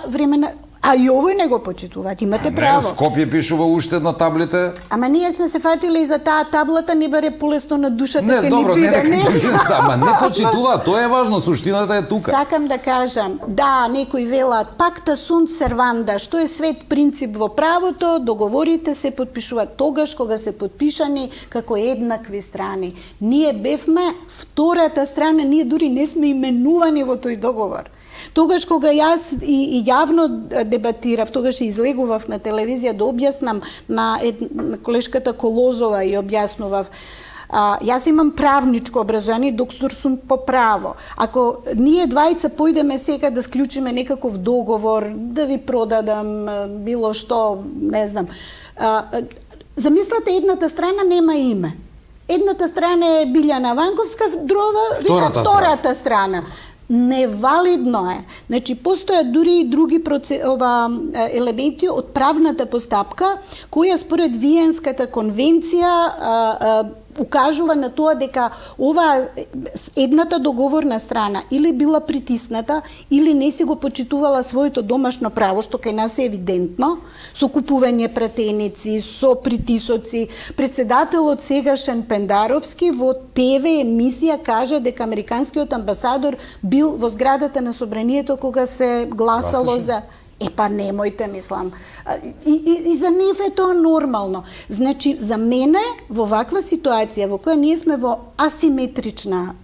времената... А и овој не го почитуваат, имате право. Скопје пишува уште на таблите. Ама ние сме се фатили и за таа таблата, не баре полесно на душата не, добро, не, ама не почитуваат, тоа е важно, суштината е тука. Сакам да кажам, да, некои велат, пакта сунт серванда, што е свет принцип во правото, договорите се подпишуваат тогаш кога се подпишани како еднакви страни. Ние бевме втората страна, ние дури не сме именувани во тој договор. Тогаш кога јас и јавно дебатирав, тогаш излегував на телевизија да објаснам на колешката Колозова и објаснував. Јас имам правничко образование, доктор сум по право. Ако ние двајца појдеме сега да склучиме некаков договор, да ви продадам било што, не знам. Замислете, едната страна нема име. Едната страна е Билјана Ванковска, втората страна. Невалидно е. Значи, постојат дури и други елементи од правната постапка, која според Виенската конвенција укажува на тоа дека оваа едната договорна страна или била притисната, или не си го почитувала своето домашно право, што кај нас е евидентно, со купување пратеници, со притисоци. Председателот сегашен Пендаровски во ТВ емисија кажа дека американскиот амбасадор бил во зградата на собранието кога се гласало за... Епа немојте, мислам. И за нив е тоа нормално. Значи, за мене, во ваква ситуација, во која ние сме во асиметрична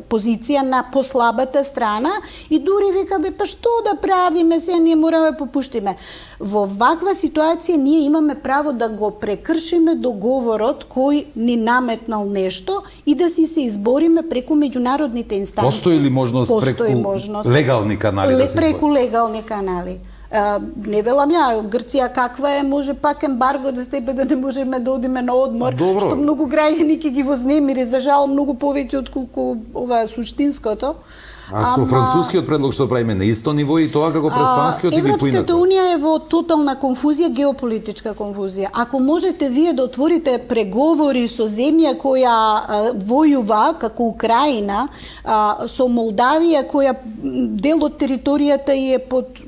позиција на послабата страна, и дури викаме, па што да правиме, се ние мораме попуштиме. Во ваква ситуација ние имаме право да го прекршиме договорот кој ни наметнал нешто и да си се избориме преку меѓународните инстанции. Постои ли можност преку легални канали да се избори? Преку легални канали. Не велам ја, Грција каква е, може пак ембарго да степе да не можеме да одиме на одмор, што многу граѓани ќе ги вознемири, за жал многу повеќе отколку ова суштинското. А со францускиот предлог што правиме на исто ниво и тоа како преспанскиот или поинакво? Европската унија е во тотална конфузија, геополитичка конфузија. Ако можете вие да отворите преговори со земја која војува, како Украина, со Молдавија, која дел од територијата е под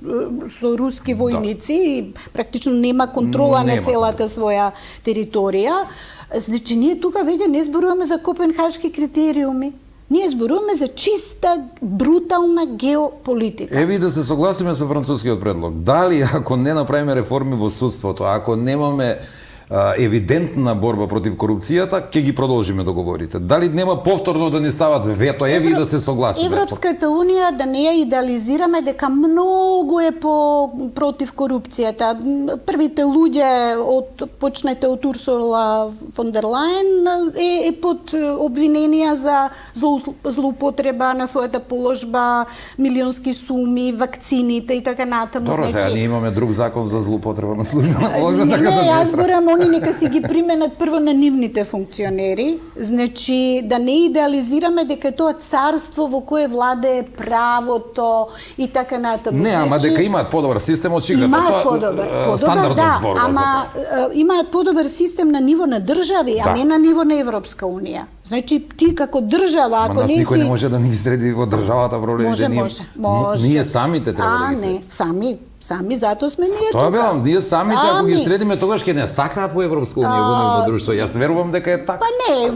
со руски војници и практично нема контрола на целата своја територија, значи ние тука веќе не зборуваме за копенхашки критериуми. Ние зборуваме за чиста, брутална геополитика. Еви да се согласиме со францускиот предлог. Дали ако не направиме реформи во судството, ако немаме евидентна борба против корупцијата, ќе ги продолжиме договорите. Дали нема повторно да ни стават вето, еви да се согласиме. Европската унија, да не ја идеализираме, дека многу е против корупцијата. Првите луѓе почнете од Урсула фон дер Лајен е под обвиненија за злоупотреба на својата положба, милионски суми, вакцините и така натаму. Добро, сега ние имаме друг закон за злоупотреба на службена положба, така да не јас зборам нека си ги применат прво на нивните функционери, значи да не идеализираме дека тоа царство во кое владее правото и така натаму. Не, ама дека имаат подобар систем, очигледно. Имаат подобар, стандардна зборба. Ама имаат подобар систем на ниво на држави, а не на ниво на Европска унија. Значи ти како држава, ако не си... Нас никој не може да ни среди во државата проблемите. Може. Ние самите треба да ги средиме. Сами, затоа сме ние тука. Тоа белам, ние самите, ако ги средиме, тогаш ќе не сакаат во Европска унија, во нивно друштво. Јас верувам дека е така. Па не,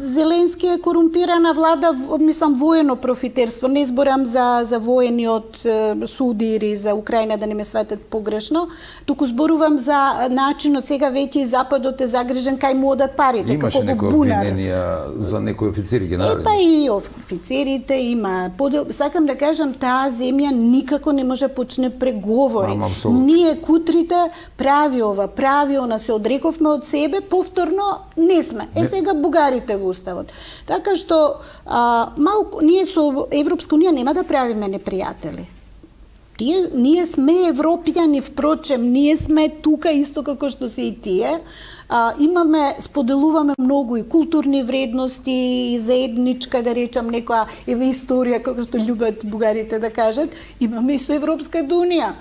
Зеленски е корумпирана влада, мислам, воено профитерство. Не зборам за воениот судири за Украина, да не ме сватат погрешно, туку зборувам за начинот, сега веќе и Западот е загрижен кај му одат парите, имаше како во бунар. Имаше некои обвиненија за некои офицери генерали. Па и офицерите има. Сакам да кажам, таа земја никако не може почне преговори. Ние кутрите прави ова, прави она, се одрековме од себе, повторно не сме. Сега бугарите во уставот. Така што малку ние со Европска унија нема да правиме непријатели. Ние сме европјани, впрочем, ние сме тука исто како што се и тие. Споделуваме многу и културни вредности, и заедничка, да речам, некоја историја, како што љубат бугарите да кажат, имаме и со Европската унија.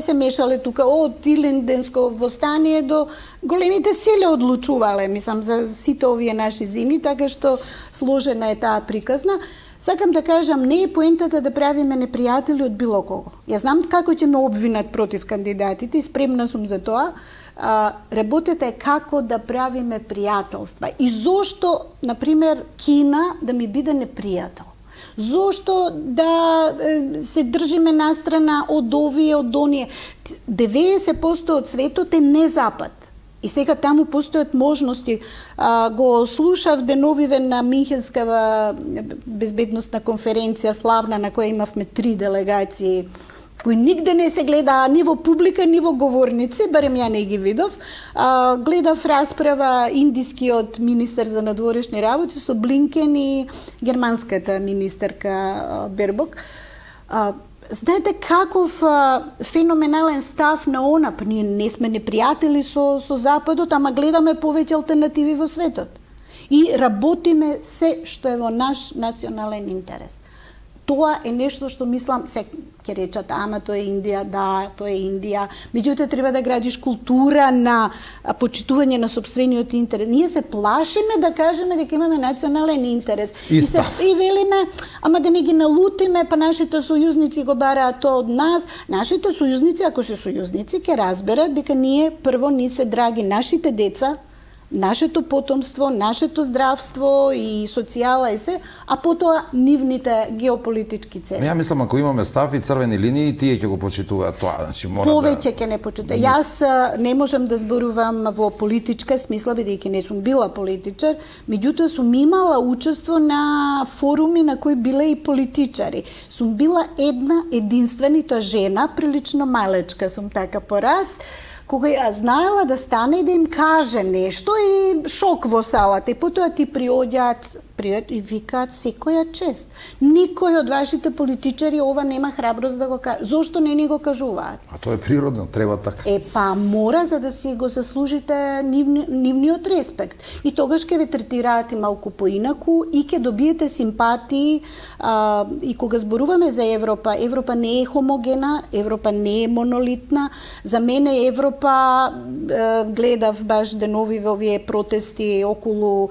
Се мешале тука од Илинденско востание до големите сили одлучувале, мислам, за сите овие наши зими, така што сложена е таа приказна. Сакам да кажам, не е поентата да правиме непријатели од било кого. Ја знам како ќе ме обвинат против кандидатите и спремна сум за тоа. Работата е како да правиме пријателства. И зошто, например, Кина да ми биде непријател? Зошто да се држиме настрана од овие, од оние? 90% од светот е не Запад. И сега таму постојат можности. Го слушав деновиве на Минхенскава безбедносна конференција славна, на која имавме 3 делегации кои нигде не се гледа, ни во публика, ни во говорници, барем ја не ги видов. Гледав расправа индискиот министер за надворешни работи со Блинкен и германската министерка Бербок. Знаете каков феноменален став на она, па ние не сме непријатели со Западот, ама гледаме повеќе алтернативи во светот. И работиме се што е во наш национален интерес. Тоа е нешто што мислам, се ќе речат, ама тоа е Индија, да, тоа е Индија. Меѓутоа треба да градиш култура на почитување на сопствениот интерес. Ние се плашиме да кажеме дека имаме национален интерес. И велиме, ама да не ги налутиме, па нашите сојузници го бараат тоа од нас. Нашите сојузници, ако се сојузници, ќе разберат дека ние прво ни се драги нашите деца, нашето потомство, нашето здравство и социјала и се, а потоа нивните геополитички цели. Ја мислам, ако имаме став и црвени линии, тие ќе го почитуваат тоа. Значи, повеќе ќе не почитуваат. Јас не можам да зборувам во политичка смисла, бидејќи не сум била политичар, меѓутоа сум имала учество на форуми на кои биле и политичари. Сум била една единствената жена, прилично малечка сум така пораст, кога ја знаела да стане и да им каже нешто и шок во салата. И потоа ти приоѓаат пријат и викаат секоја чест. Никој од вашите политичари ова нема храброст да го каже. Зошто не ни го кажуваат? А тоа е природно, треба така. Па мора за да си го заслужите нивниот респект. И тогаш ќе ве третираат и малку поинаку и ќе добиете симпатии. И кога зборуваме за Европа, Европа не е хомогена, Европа не е монолитна. За мене Европа, гледав баш денови во овие протести околу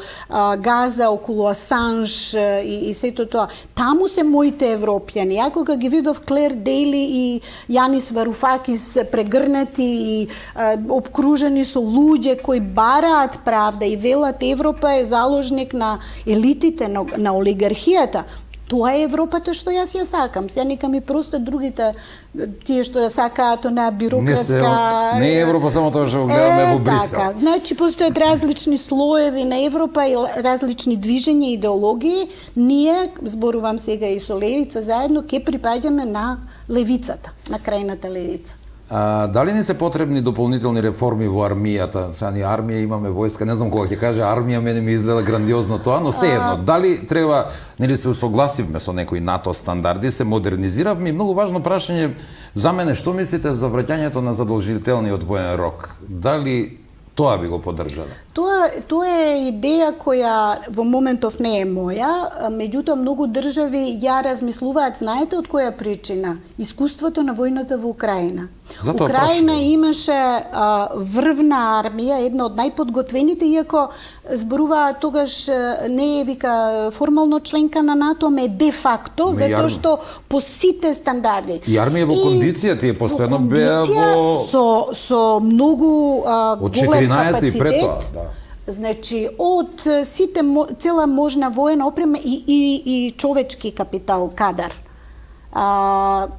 Газа, околу Асанж и сето тоа. Таму се моите европјани. Ја кога ги видов Клер Дейли и Јанис Варуфакис прегрнати и обкружени со луѓе кои бараат правда и велат Европа е заложник на елитите, на олигархијата. Тоа е Европата што јас ја сакам. Сега нека ми простат другите, тие што ја сакаат на бюрократска... Не е Европа само тоа што го гледаме во Брисел. Така. Значи, постојат различни слоеви на Европа и различни движења и идеологии. Ние, зборувам сега и со левица заедно, ќе припаѓаме на левицата, на крајната левица. Дали не се потребни дополнителни реформи во армијата? Сега ни армија имаме војска, не знам кога ќе каже армија, мене ми изгледа грандиозно тоа, но сеедно, дали треба, нели се усогласивме со некои НАТО стандарди, се модернизиравме и многу важно прашање за мене, што мислите за враќањето на задолжителниот воен рок? Дали тоа би го поддржале? Тоа е идеја која во моментов не е моја, меѓутоа многу држави ја размислуваат, знаете од која причина? Искуството на војната во Украина. Украина имаше врвна армија, една од најподготвените, иако зборуваат тогаш не е вика формално членка на НАТО, ме де факто, затоа што по сите стандарди. И армија во кондиција, тие постојано беа во... Со многу голем капацитет. И пред тоа, да. Значи, од сите, цела можна воена опрема и човечки капитал, кадар.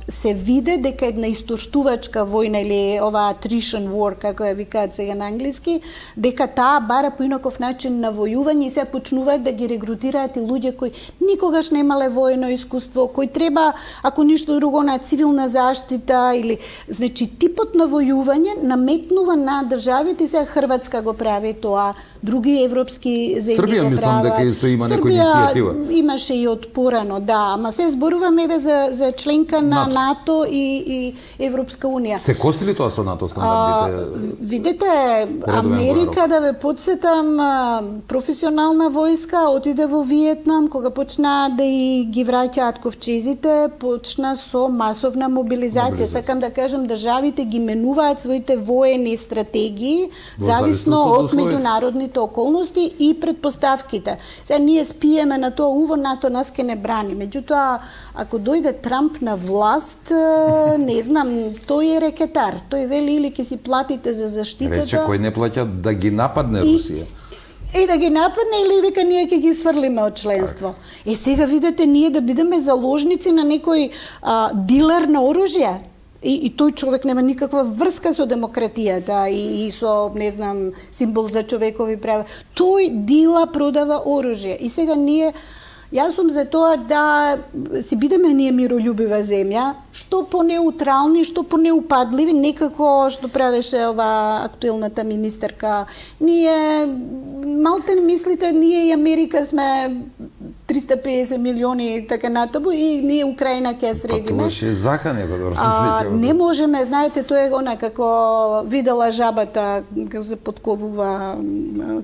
Се виде дека една истоштувачка војна или ова attrition war, како ја викаат сега на англиски, дека таа бара поинаков начин на војување и се почнуваат да ги регрутираат и луѓе кои никогаш немале воено искуство, кои треба, ако ништо друго, на цивилна заштита или... Значи, типот на војување наметнува на државите, сега Хрватска го прави тоа, други европски земји Србија, го прават. мислам дека исто има некоја иницијатива. Србија имаше и од порано, да, ама се зборуваме за членка на НАТО и Европска Унија. Се коси ли тоа со НАТО стандардите? Видете, Америка, да ве подсетам, професионална војска отиде во Виетнам, кога почна да и ги враќаат ковчезите, почна со масовна мобилизација. Сакам да кажам, државите ги менуваат своите воени стратегии зависно од меѓународните околности и предпоставките. Сега ние спиеме на тоа, уво НАТО нас ке не брани. Меѓутоа, ако дојде Трамп на власт, не знам, тој е рекетар. Тој вели или ке си платите за заштитата. Рече кој не плаќа да ги нападне Русија. И да ги нападне или вика ние ќе ги сврлиме од членство. И сега видите ние да бидеме заложници на некој дилер на оружје. И тој човек нема никаква врска со демократијата и со, не знам, символ за човекови права. Тој дила продава оружје. И сега ние, јас сум за тоа да си бидеме ние миролюбива земја, што по-неутрални, што по-неупадливи, некако што правеше ова актуелната министерка. Ние, малте мислите, ние и Америка сме 350 милиони и така натаму и ние Украина ќе ја средиме. Па тоа ше закане, да се сеќавам. Не можеме, знаете, тоа е она како видела жабата како се подковува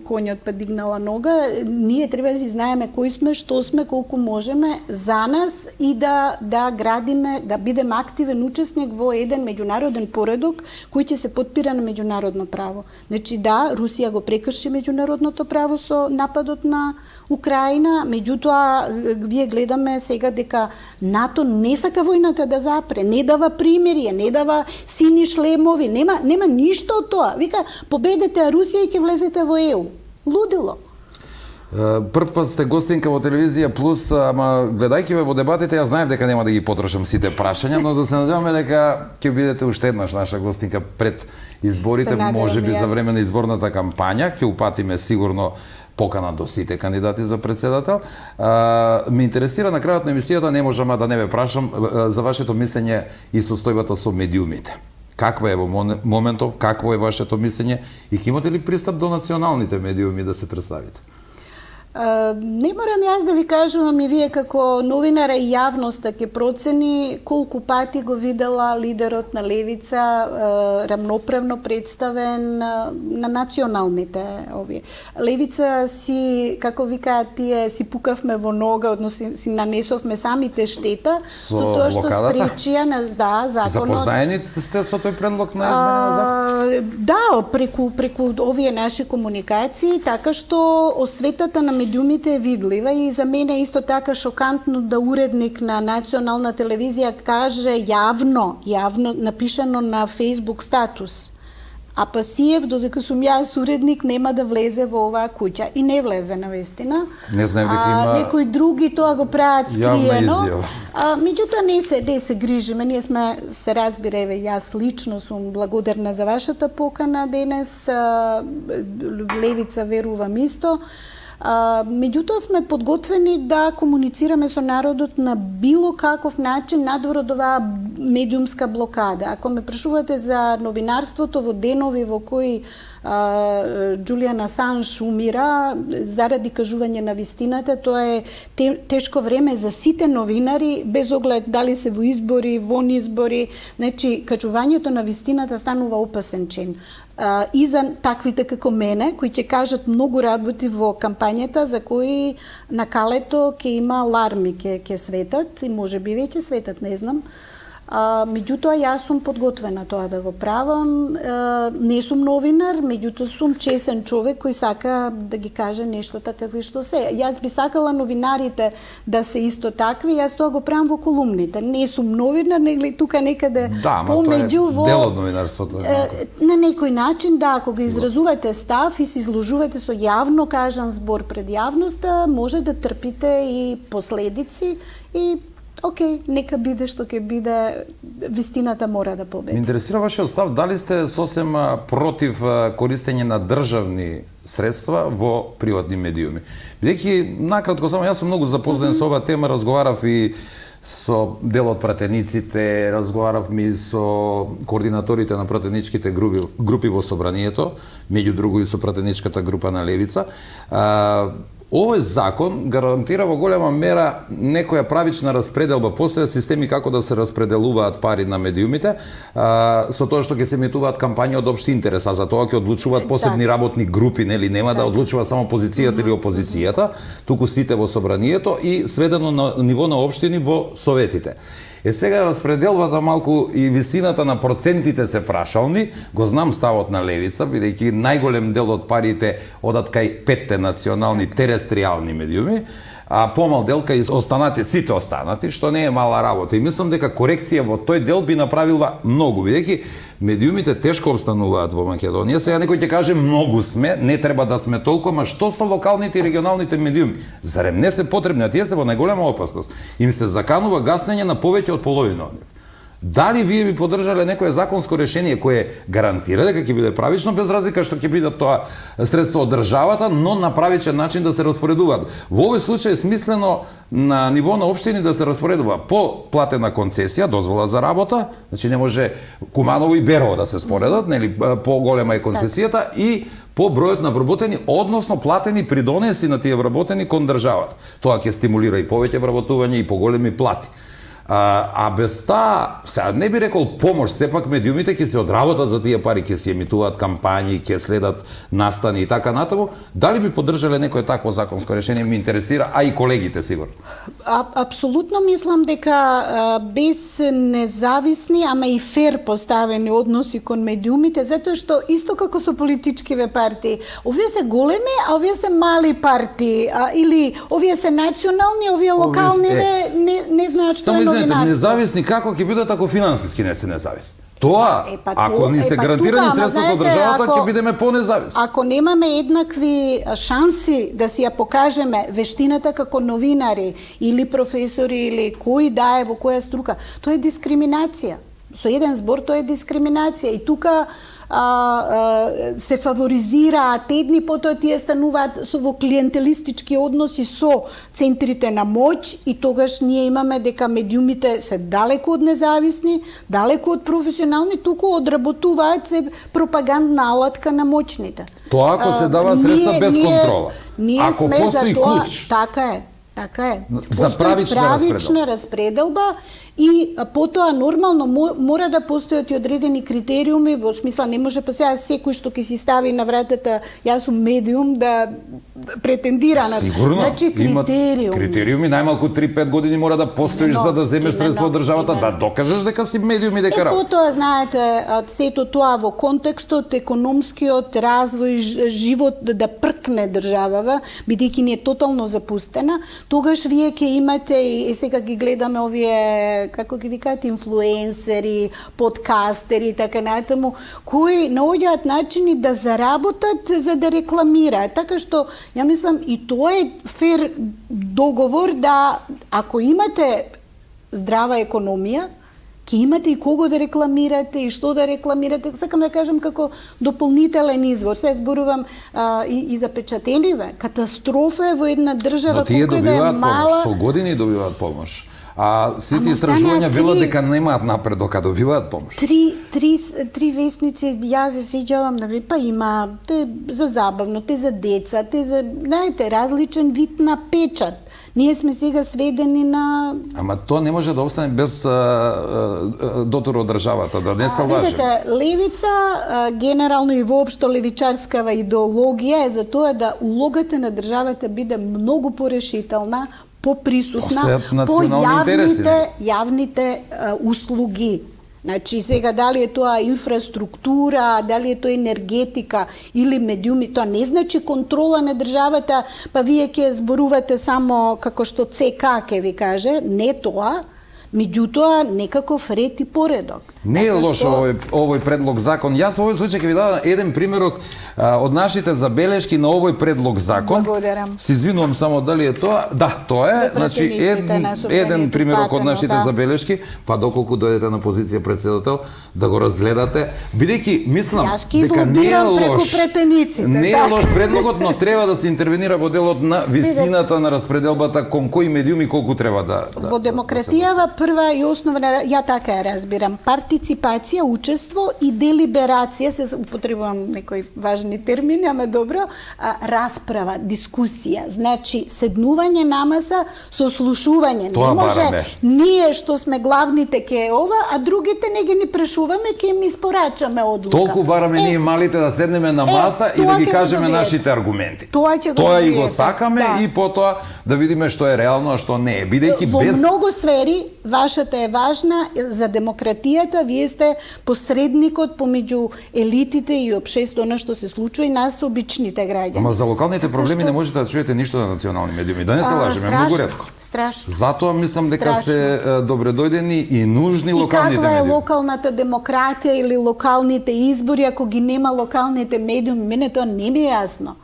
конјот па дигнала нога. Ние треба да си знаеме кои сме, што сме, колку можеме за нас и да градиме, да бидеме активен учесник во еден меѓународен поредок кој ќе се подпира на меѓународно право. Значи да, Русија го прекрши меѓународното право со нападот на Украина, меѓутоа вие гледаме сега дека НАТО не сака војната да запре, не дава примирие, не дава сини шлемови, нема ништо од тоа. Вика, победете Русија и ќе влезете во ЕУ. Лудило. Прв пат сте гостинка во телевизија Плюс, ама гледајќи ве во дебатите, јас знаев дека нема да ги потрошам сите прашања, но да се надеваме дека ќе бидете уште еднаш наша гостинка пред изборите, можеби за време на изборната кампања, ќе упатиме сигурно покана до сите кандидати за председател. Ме интересира на крајот на емисијата, не можам да не ве прашам за вашето мислење и состојбата со медиумите. Каква е во моментов, какво е вашето мислење и ќе имате ли пристап до националните медиуми да се представите? Не морам јас да ви кажувам и вие како новинара и јавноста ќе процени колку пати го видела лидерот на Левица рамноправно представен на националните овие. Левица си, како викаат тие, си пукавме во нога, односно си нанесовме самите штета со тоа што спречија нас законот. Запознаени сте со тој предлог на измена на закон? Да, преку овие наши комуникации, така што осветата на медиумите е видлива и за мене исто така шокантно да уредник на национална телевизија каже јавно напишано на Facebook статус: а Пасиев, додека сум јас уредник, нема да влезе во оваа куќа. И не влезе навистина. Не знаем дека има некои други тоа го прават скриено. Изјава. Меѓутоа не се грижиме. Ние сме, се разбира, еве, јас лично сум благодарна за вашата покана денес. Левица верувам исто. Меѓутоа сме подготвени да комуницираме со народот на било каков начин надвор од оваа медиумска блокада. Ако ме прашувате за новинарството во денови во кои Џулијан Асанж умира заради кажување на вистината, тоа е тешко време за сите новинари, без оглед дали се во избори, вон избори. Значи, кажувањето на вистината станува опасен чин. И за таквите како мене, кои ќе кажат многу работи во кампањата, за кои на калето ќе има аларми, ќе светат, и може би веќе светат, не знам. Меѓутоа, јас сум подготвена тоа да го правам. Не сум новинар, меѓутоа сум чесен човек кој сака да ги каже нештата какви што се. Јас би сакала новинарите да се исто такви, јас тоа го правам во колумните. Не сум новинар, нели тука некаде помеѓу во... дел од новинарството. На некој начин, да, ако го изразувате став и се изложувате со јавно кажан збор пред јавноста, може да трпите и последици и окей, нека биде што ќе биде, вистината мора да победи. Ме интересира вашиот став, дали сте сосем против користење на државни средства во приватни медиуми? Бидејќи, накратко само, јас сум многу запознат со оваа тема, разговарав и со дел од пратениците, разговарав и со координаторите на пратеничките групи во собранието, меѓу другу и со пратеничката група на Левица. Овој закон гарантира во голема мера некоја правична распределба. Постојат системи како да се распределуваат пари на медиумите, со тоа што ќе се емитуваат кампањи од општи интерес, а за тоа ќе одлучуваат посебни работни групи, нели, нема да одлучува само позицијата или опозицијата, туку сите во собранието и сведено на ниво на општини во советите. Сега распределбата малку и висината на процентите се прашални, го знам ставот на Левица, бидејќи најголем дел од парите одат кај 5 национални терестријални медиуми, а помал дел кај сите останати, што не е мала работа. И мислам дека корекција во тој дел би направила многу, бидејќи медиумите тешко обстануваат во Македонија. Сега некој ќе каже многу сме, не треба да сме толку, ама што со локалните и регионалните медиуми? Зарем не се потребни, а тие се во најголема опасност. Им се заканува гаснење на повеќе од половина од нив. Дали вие би поддржале некое законско решение кое гарантира дека ќе биде правично, без разлика што ќе биде тоа средство од државата, но на правичен начин да се распоредуваат? Во овој случај е смислено на ниво на општини да се распоредува по платена концесија, дозвола за работа, значи не може Куманово и Берово да се споредат, нели, по голема е концесијата, и по бројот на вработени, односно платени придонеси на тие вработени кон државата. Тоа ќе стимулира и повеќе вработување и поголеми плати. А без таа, сега не би рекол помош, сепак медиумите ќе се одработат за тие пари, ќе се емитуваат кампањи, ќе следат настани и така натаму. Дали би поддржале некое такво законско решение, ми интересира, а и колегите сигурно? Апсолутно мислам дека без независни, ама и фер поставени односи кон медиумите, затоа што исто како со политичкиве партии, овие се големи, а овие се мали партии, или овие се национални, овие локални, не знаат што е. Независни како ќе бидат ако финансиски не се независни? Тоа, ако ни се гарантирани средствата од државата, ќе бидеме понезависни. Ако немаме еднакви шанси да си ја покажеме вештината како новинари или професори или кој да е во која струка, тоа е дискриминација. Со еден збор тоа е дискриминација и тука се фаворизираат едни, потоа тие стануваат во клиентелистички односи со центрите на моќ и тогаш ние имаме дека медиумите се далеку од независни, далеку од професионални, туку одработуваат се пропагандна алатка на моќните. Тоа ако се дава средства без контрола. Ако постои клуч. Така е. За правична распределба и потоа нормално мора да постојат и одредени критериуми, во смисла не може па сега секој што ќе си стави на вратата јас сум медиум да претендира на. Сигурно. Значи критериуми најмалку 3-5 години мора да постоиш за да земеш средства од државата, да докажеш дека си медиум и дека работиш. Потоа знаете сето тоа во контекстот економскиот развој, живот да пркне државава, бидејќи ни е тотално запустена, тогаш вие ќе имате и сега ги гледаме овие како ги викаат инфлуенсери, подкастери и така натаму, кои наоѓаат начини да заработат за да рекламираат. Така што ја мислам и тоа е фер договор да ако имате здрава економија, ќе имате и кого да рекламирате и што да рекламирате. Сакам да кажам како дополнителен извор. Се зборувам и за печателиве. Катастрофа е во една држава колку да е мала. Со години добиваат помош. А сите истражувања велат дека немаат напредок, а добиваат помош. Три вестници, јас се сеќавам, па има те за забавно, те за деца, те за, знаете, различен вид на печат. Ние сме сега сведени на... Ама тоа не може да остане без дотор од државата, да не се лажем. Видите, левица, генерално и воопшто левичарскава идеологија е за тоа да улогата на државата биде многу порешителна, поприсутна по јавните услуги. Значи, сега, дали е тоа инфраструктура, дали е тоа енергетика или медиуми, тоа не значи контрола на државата, па вие ќе зборувате само како што ЦК ќе ви каже, не тоа, меѓутоа некаков ред и поредок. Не е лошо овој предлог закон. Јас во овој случај ќе ви дадам еден примерок од нашите забелешки на овој предлог закон. Благодарам. Се извинувам само дали е тоа. Да, тоа е. Значи еден примерок од нашите забелешки, па доколку дојдете на позиција председател да го разгледате, бидејќи мислам дека не е лош. Не е лош предлогот, но треба да се интервенира во делот на висината на распределбата кон кои медиуми колку треба да. Во демократијава прва и основна, ја така ја разбирам, партиципација, учество и делиберација, се употребувам некои важни термини, ама добро, расправа, дискусија, значи седнување на маса со слушување. Тоа не може бараме. Ние што сме главните ке ова, а другите не ги ни прашуваме, ке им испорачаме одлука. Толку бараме ние малите да седнеме на маса и да ги кажеме нашите аргументи. Тоа и го сакаме и потоа да видиме што е реално, а што не е. Бидејќи во многу сфери вашата е важна за демократијата, вие сте посредникот помеѓу елитите и општеството, она што се случува и нас обичните граѓани. Ама за локалните проблеми не можете да чуете ништо на национални медиуми. Да не се лажеме, многу ретко. Страшно. Затоа мислам дека се добредојдени и нужни локалните медиуми. И каква е локалната демократија или локалните избори ако ги нема локалните медиуми? Мене тоа не ми е јасно.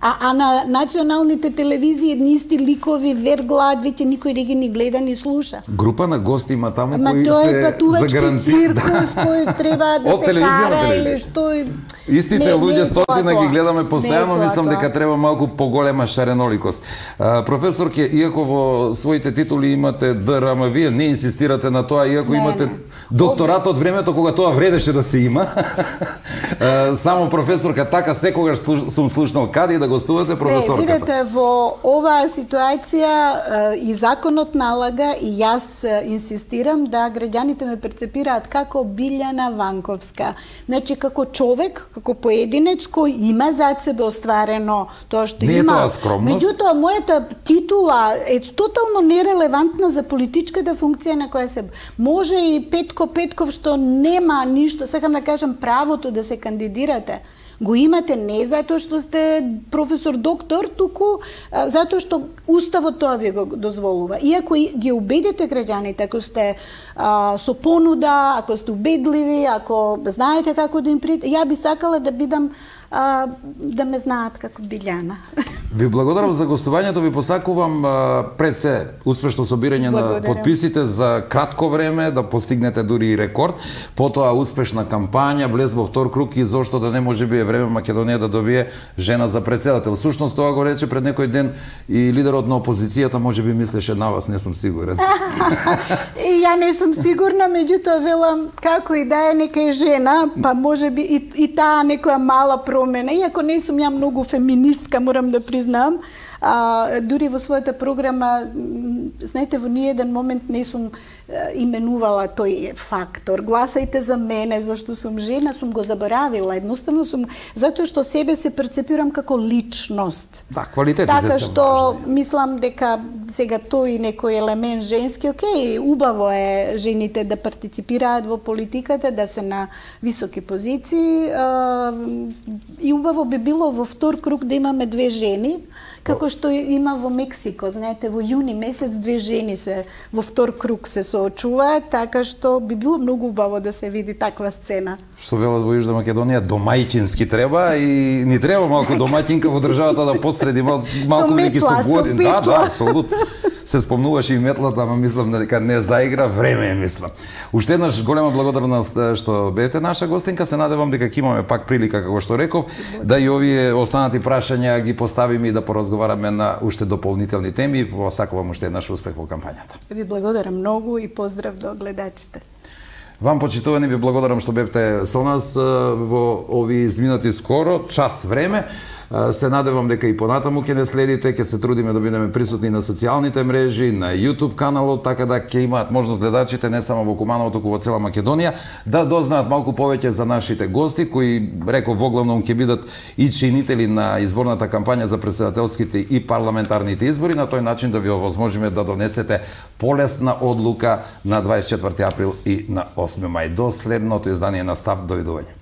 А на националните телевизии едни исти ликови верглаат, веќе никој не ги ни гледа ни слуша. Група на гости има таму кои се се патувачки циркус кој треба да се кара или што. Истите луѓе стотина ги гледаме постојано, мислам дека треба малку поголема шареноликост. Професорке, иако во своите титули имате ДР, ама вие не инсистирате на тоа, иако имате докторат од времето кога тоа вредеше да се има. Само професорка, така секогаш сум слушнал каде да гостувате професорката. Видете, во оваа ситуација и законот налага и јас инсистирам да граѓаните ме перцепираат како Билјана Ванковска. Значи, како човек, како поединец кој има зад себе остварено тоа што има. Не е тоа скромност. Меѓутоа, мојата титула е тотално нерелевантна за политичката функција на која се може и Петко Петков што нема ништо, сакам да кажам правото да се кандидирате. Го имате не затоа што сте професор доктор, туку затоа што уставот тоа ви го дозволува. Иако ги убедите граѓаните, ако сте со понуда, ако сте убедливи, ако знаете како да им придете, ја би сакала да бидам да ме знаат како Билјана. Ви благодарам за гостувањето, ви посакувам пред се успешно собирање на подписите за кратко време, да постигнете дури и рекорд, потоа успешна кампања, влез во втор круг и зошто да не може би е време Македонија да добие жена за председател. Всушност тоа го рече пред некој ден и лидерот на опозицијата, може би мислеше на вас, не сум сигурен. Ја не сум сигурна, меѓутоа велам како и да е, нека е жена, па може би и таа некоја мала промена. Иако не сум ја многу феминистка, морам да признам, дури во својата програма, знаете, во ниеден момент не сум именувала тој фактор. Гласајте за мене, зашто сум жена, сум го заборавила. Едноставно сум, затоа што себе се перцепирам како личност. Да, квалитетите така се што важни. мислам дека сега тој некој елемент женски, окей, убаво е жените да партиципираат во политиката, да се на високи позиции, и убаво би било во втор круг да имаме две жени, како што има во Мексико, знаете, во јуни месец две жени се во втор круг се соочуваат, така што би било многу убаво да се види таква сцена. Што велат во Јужна Македонија, домајчински треба и ни треба малку домаќинка во државата да подсреди малку веќе со години. Да, апсолутно. Се спомнуваше и метлата, ама мислам дека не заигра, време е, мислам. Уште еднаш голема благодарност што бевте наша гостинка, се надевам дека ќе имаме пак прилика, како што реков, да и овие останати прашања ги поставиме и да поразговараме на уште дополнителни теми. Посакувам уште еднаш успех во кампањата. Ви благодарам многу и поздрав до гледачите. Вам, почитувани, ви благодарам што бевте со нас во овие изминати скоро час време. Се надевам дека и понатаму ќе не следите, ќе се трудиме да бидеме присутни на социјалните мрежи, на YouTube каналот, така да ќе имаат можност гледачите не само во Куманово, туку во цела Македонија да дознаат малку повеќе за нашите гости, кои, реков, воглавном ќе бидат и чинители на изборната кампања за претседателските и парламентарните избори, на тој начин да ви овозможиме да донесете полесна одлука на 24 април и на 8 мај. До следното издание на Став, довидување.